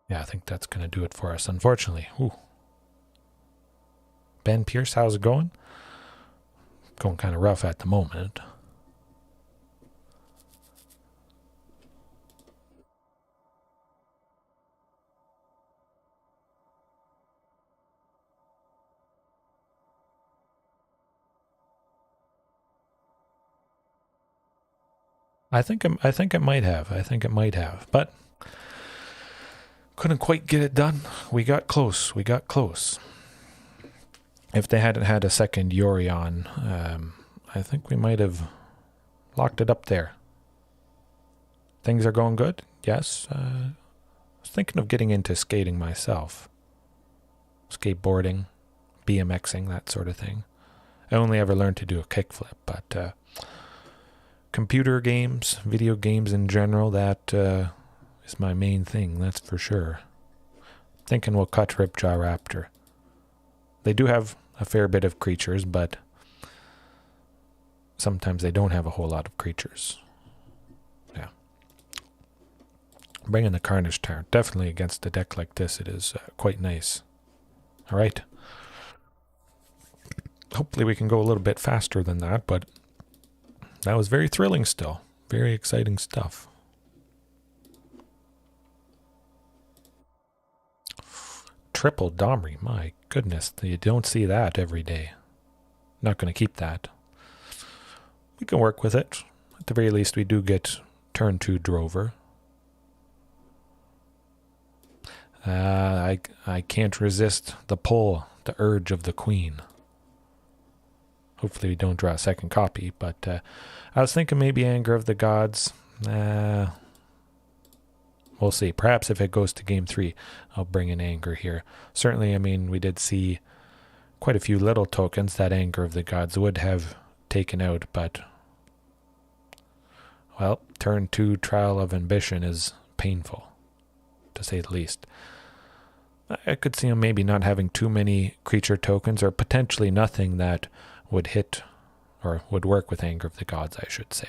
Yeah, I think that's gonna do it for us. Unfortunately, ooh. Ben Pierce, how's it going? Going kind of rough at the moment. I think it might have, but couldn't quite get it done. We got close. If they hadn't had a second Yorion, I think we might have locked it up there. Things are going good. Yes. I was thinking of getting into skating myself. Skateboarding, BMXing, that sort of thing. I only ever learned to do a kickflip, but computer games, video games in general, that is my main thing, that's for sure. Thinking we'll cut Ripjaw Raptor. They do have a fair bit of creatures, but sometimes they don't have a whole lot of creatures. Yeah. Bringing the Carnage Tyrant. Definitely against a deck like this, it is quite nice. Alright. Hopefully we can go a little bit faster than that, but that was very thrilling still. Very exciting stuff. Triple Domri, my goodness. You don't see that every day. Not going to keep that. We can work with it. At the very least, we do get turn 2 Drover. I can't resist the pull, the urge of the Queen. Hopefully we don't draw a second copy, but I was thinking maybe Anger of the Gods. We'll see. Perhaps if it goes to game 3, I'll bring in Anger here. Certainly, I mean, we did see quite a few little tokens that Anger of the Gods would have taken out, but well, turn 2 Trial of Ambition is painful, to say the least. I could see him maybe not having too many creature tokens, or potentially nothing that would hit, or would work with Anger of the Gods, I should say.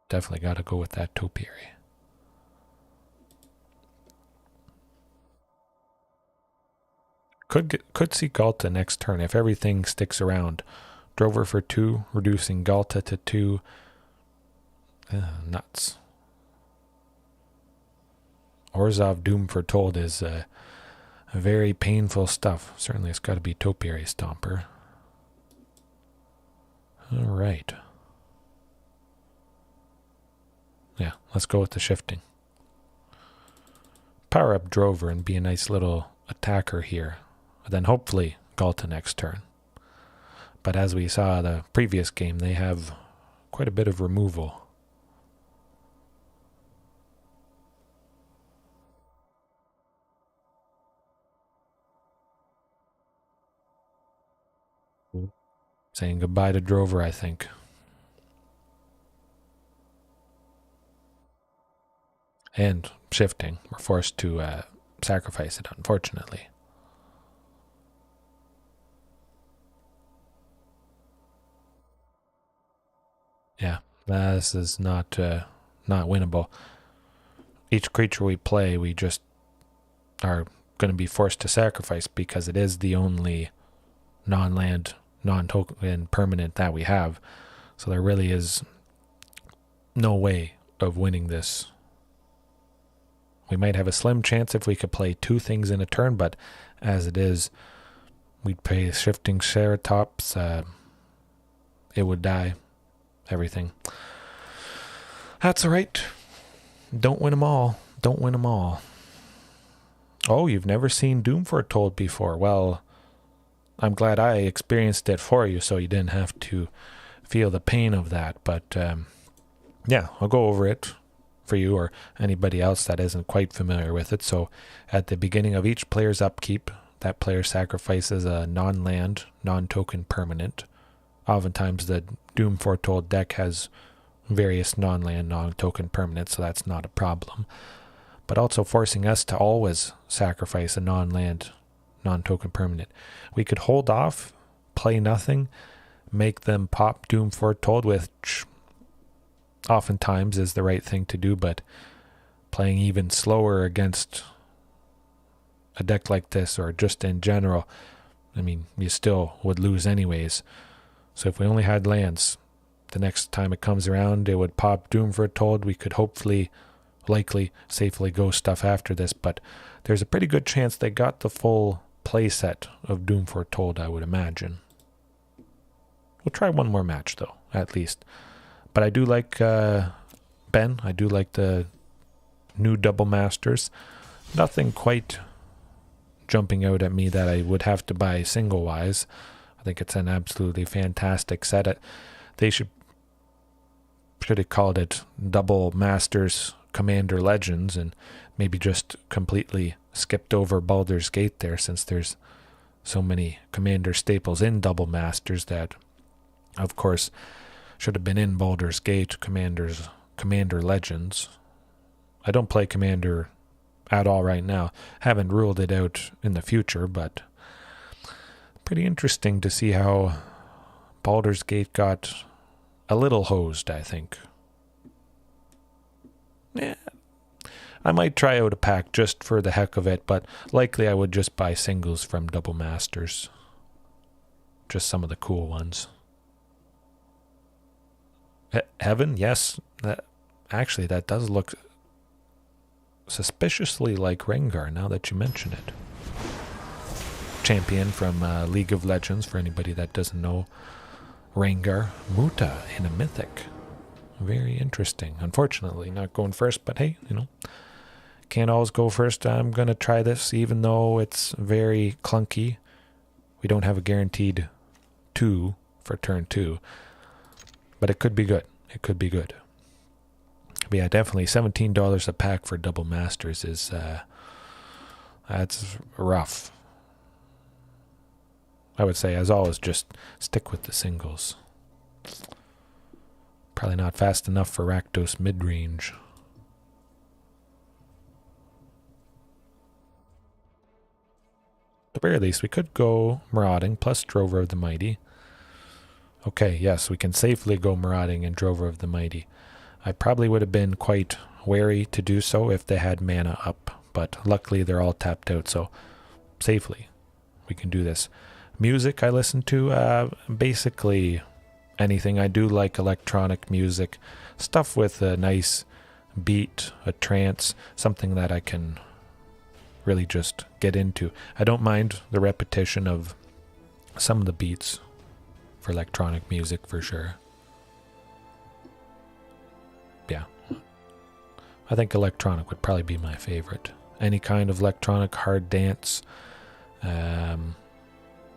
Definitely got to go with that Topiary. Could see Ghalta next turn if everything sticks around. Drover for 2, reducing Ghalta to 2. Nuts. Orzhov Doom Foretold is a very painful stuff. Certainly it's got to be Topiary Stomper. Alright. Yeah, let's go with the shifting. Power up Drover and be a nice little attacker here. Then hopefully Ghalta next turn. But as we saw the previous game, they have quite a bit of removal. Saying goodbye to Drover, I think. And shifting. We're forced to sacrifice it, unfortunately. Yeah, this is not winnable. Each creature we play, we just are going to be forced to sacrifice because it is the only non-land, non-token permanent that we have. So there really is no way of winning this. We might have a slim chance if we could play 2 things in a turn, but as it is, we'd play Shifting Ceratops. It would die. Everything. That's alright. Don't win them all. Don't win them all. Oh, you've never seen Doom Foretold before. Well, I'm glad I experienced it for you so you didn't have to feel the pain of that. But, yeah, I'll go over it for you or anybody else that isn't quite familiar with it. So, at the beginning of each player's upkeep, that player sacrifices a non-land, non-token permanent. Oftentimes the Doom Foretold deck has various non-land, non-token permanents, so that's not a problem. But also forcing us to always sacrifice a non-land, non-token permanent. We could hold off, play nothing, make them pop Doom Foretold, which oftentimes is the right thing to do, but playing even slower against a deck like this, or just in general, I mean, you still would lose anyways. So if we only had lands, the next time it comes around, it would pop Doom Foretold. We could hopefully, likely, safely go stuff after this, but there's a pretty good chance they got the full play set of Doom Foretold, I would imagine. We'll try one more match, though, at least. But I do like Ben. I do like the new Double Masters. Nothing quite jumping out at me that I would have to buy single-wise. I think it's an absolutely fantastic set. They should have called it Double Masters Commander Legends and maybe just completely skipped over Baldur's Gate there, since there's so many Commander staples in Double Masters that, of course, should have been in Baldur's Gate Commander Legends. I don't play Commander at all right now. Haven't ruled it out in the future, but pretty interesting to see how Baldur's Gate got a little hosed, I think. Yeah, I might try out a pack just for the heck of it, but likely I would just buy singles from Double Masters. Just some of the cool ones. Heaven, yes. Actually, that does look suspiciously like Rengar, now that you mention it. Champion from League of Legends, for anybody that doesn't know. Rengar Muta in a Mythic. Very interesting. Unfortunately, not going first, but hey, you know, can't always go first. I'm going to try this, even though it's very clunky. We don't have a guaranteed 2 for turn 2, but it could be good. It could be good. But yeah, definitely $17 a pack for Double Masters is, that's rough. I would say, as always, just stick with the singles. Probably not fast enough for Rakdos mid-range. At the very least, we could go Marauding plus Drover of the Mighty. Okay, yes, we can safely go Marauding and Drover of the Mighty. I probably would have been quite wary to do so if they had mana up, but luckily they're all tapped out, so safely we can do this. Music I listen to, basically anything. I do like electronic music, stuff with a nice beat, a trance, something that I can really just get into. I don't mind the repetition of some of the beats for electronic music for sure. Yeah. I think electronic would probably be my favorite. Any kind of electronic, hard dance,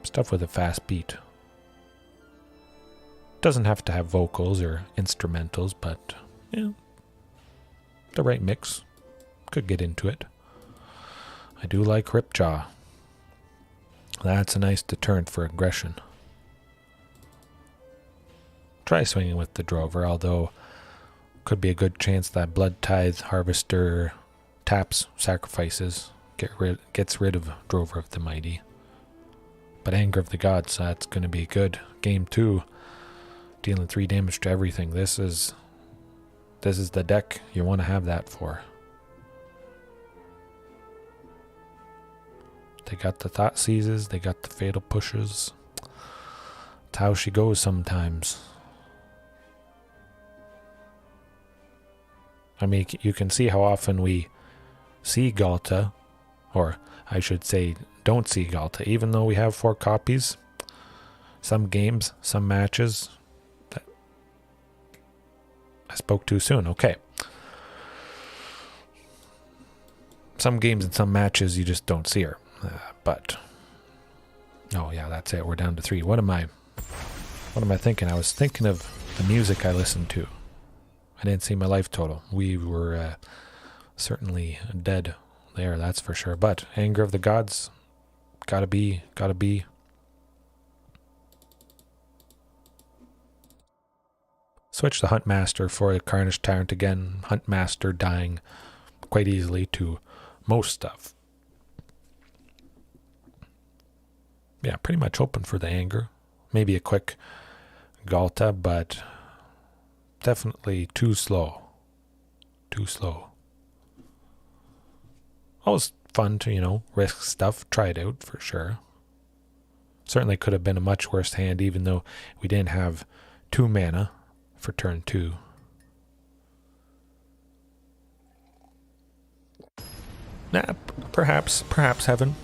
stuff with a fast beat. Doesn't have to have vocals or instrumentals, but yeah, the right mix. Could get into it. I do like Ripjaw. That's a nice deterrent for aggression. Try swinging with the Drover, although could be a good chance that Blood Tithe Harvester taps, sacrifices, gets rid of Drover of the Mighty. But Anger of the Gods, that's going to be good. Game 2, dealing 3 damage to everything. This is the deck you want to have that for. They got the Thought Seizes, they got the Fatal Pushes. That's how she goes sometimes. I mean, you can see how often we see Ghalta, or I should say don't see Ghalta, even though we have 4 copies. Some games, some matches. That I spoke too soon. Okay. Some games and some matches you just don't see her. But oh yeah, that's it. We're down to 3. What am I thinking? I was thinking of the music I listened to. I didn't see my life total. We were certainly dead there, that's for sure. But Anger of the Gods, gotta be. Switch the Huntmaster for a Carnage Tyrant again. Huntmaster dying quite easily to most stuff. Yeah, pretty much open for the Anger. Maybe a quick Ghalta, but definitely too slow. Too slow. Always fun to, risk stuff. Try it out for sure. Certainly could have been a much worse hand, even though we didn't have 2 mana for turn 2. Nah, perhaps Heaven.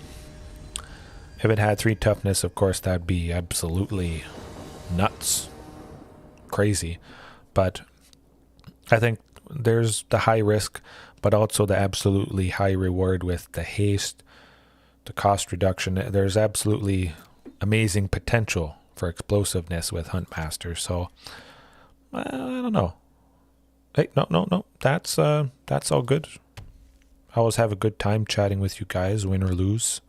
If it had 3 toughness, of course, that'd be absolutely nuts. Crazy. But I think there's the high risk, but also the absolutely high reward with the haste, the cost reduction. There's absolutely amazing potential for explosiveness with Huntmaster. So, I don't know. Hey, no. That's all good. I always have a good time chatting with you guys, win or lose.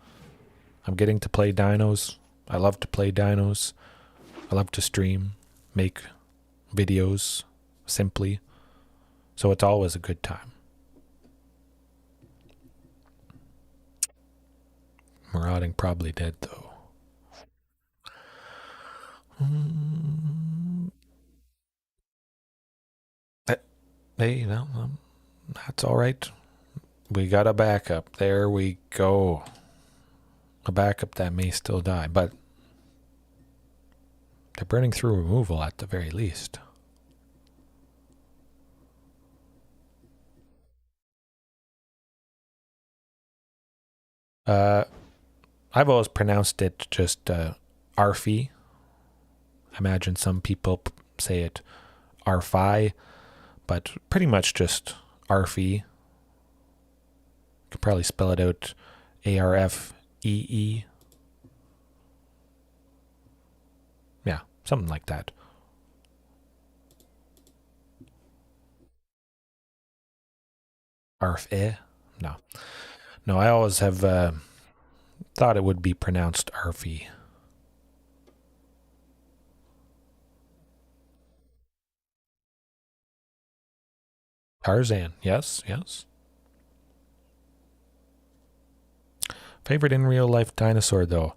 I'm getting to play dinos. I love to play dinos. I love to stream, make videos simply. So it's always a good time. Marauding probably dead though. Hey, that's all right. We got a backup. There we go. A backup that may still die, but they're burning through removal at the very least. I've always pronounced it just Arfi. I imagine some people say it Arfi, but pretty much just Arfi. Could probably spell it out ARFEE. Yeah, something like that. Arfe? No, I always have thought it would be pronounced Arfi. Tarzan, yes, yes. Favorite in real life dinosaur, though?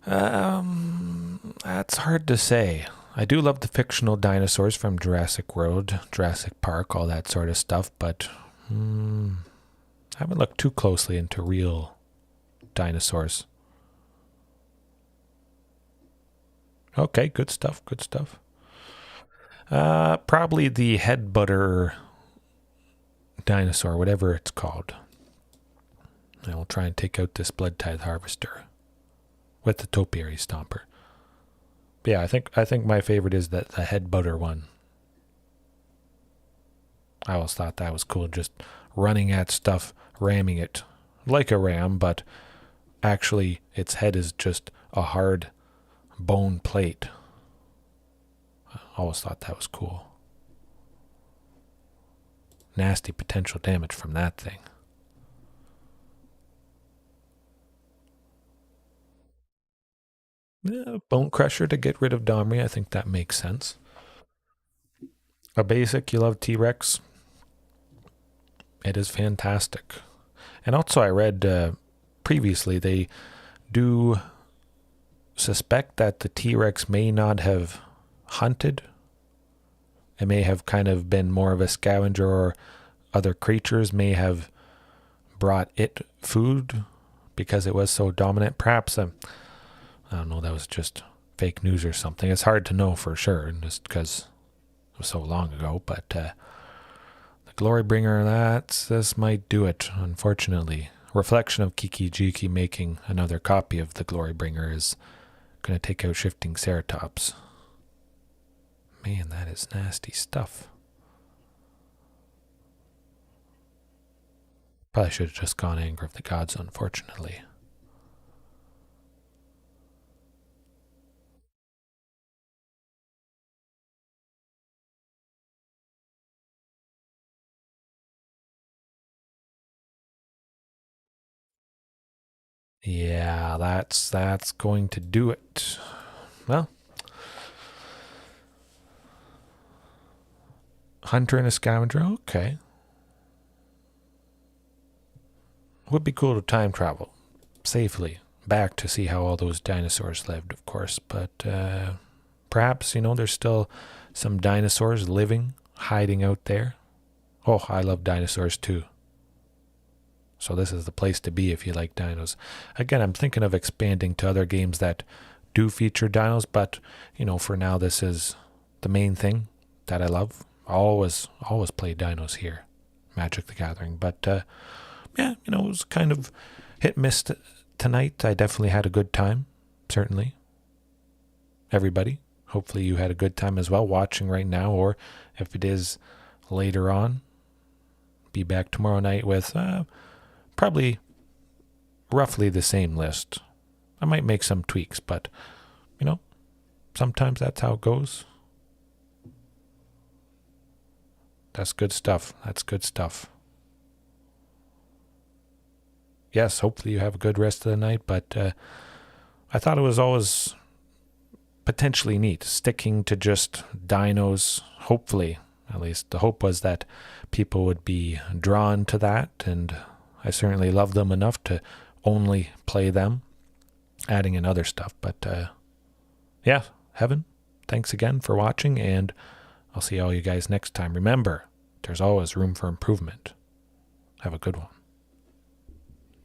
That's hard to say. I do love the fictional dinosaurs from Jurassic World, Jurassic Park, all that sort of stuff, but I haven't looked too closely into real dinosaurs. Okay, good stuff, good stuff. Probably the head butter dinosaur, whatever it's called. I will try and take out this Blood Tithe Harvester with the Topiary Stomper. But yeah, I think my favorite is the head butter one. I always thought that was cool, just running at stuff, ramming it like a ram, but actually its head is just a hard bone plate. I always thought that was cool. Nasty potential damage from that thing. Yeah, Bone Crusher to get rid of Domri, I think that makes sense. A basic, you love T-Rex. It is fantastic. And also I read previously they do suspect that the T-Rex may not have hunted. It may have kind of been more of a scavenger, or other creatures may have brought it food because it was so dominant. Perhaps, I don't know, that was just fake news or something. It's hard to know for sure, just because it was so long ago. But the Glorybringer, this might do it, unfortunately. Reflection of Kiki Jiki making another copy of the Glorybringer is going to take out Shifting Ceratops. Man, that is nasty stuff. Probably should have just gone Anger of the Gods, unfortunately. Yeah, that's going to do it. Well, Hunter and a Scavenger, okay. Would be cool to time travel safely back to see how all those dinosaurs lived, of course. But perhaps, there's still some dinosaurs living, hiding out there. Oh, I love dinosaurs too. So this is the place to be if you like dinos. Again, I'm thinking of expanding to other games that do feature dinos, but, for now, this is the main thing that I love. Always play dinos here, Magic the Gathering. But, yeah, it was kind of hit miss tonight. I definitely had a good time, certainly. Everybody, hopefully you had a good time as well watching right now, or if it is later on, be back tomorrow night with probably roughly the same list. I might make some tweaks, but, sometimes that's how it goes. That's good stuff. That's good stuff. Yes, hopefully you have a good rest of the night, but I thought it was always potentially neat sticking to just dinos. Hopefully, at least the hope was that people would be drawn to that, and I certainly love them enough to only play them, adding in other stuff. But yeah, Heaven, thanks again for watching, and I'll see all you guys next time. Remember, there's always room for improvement. Have a good one.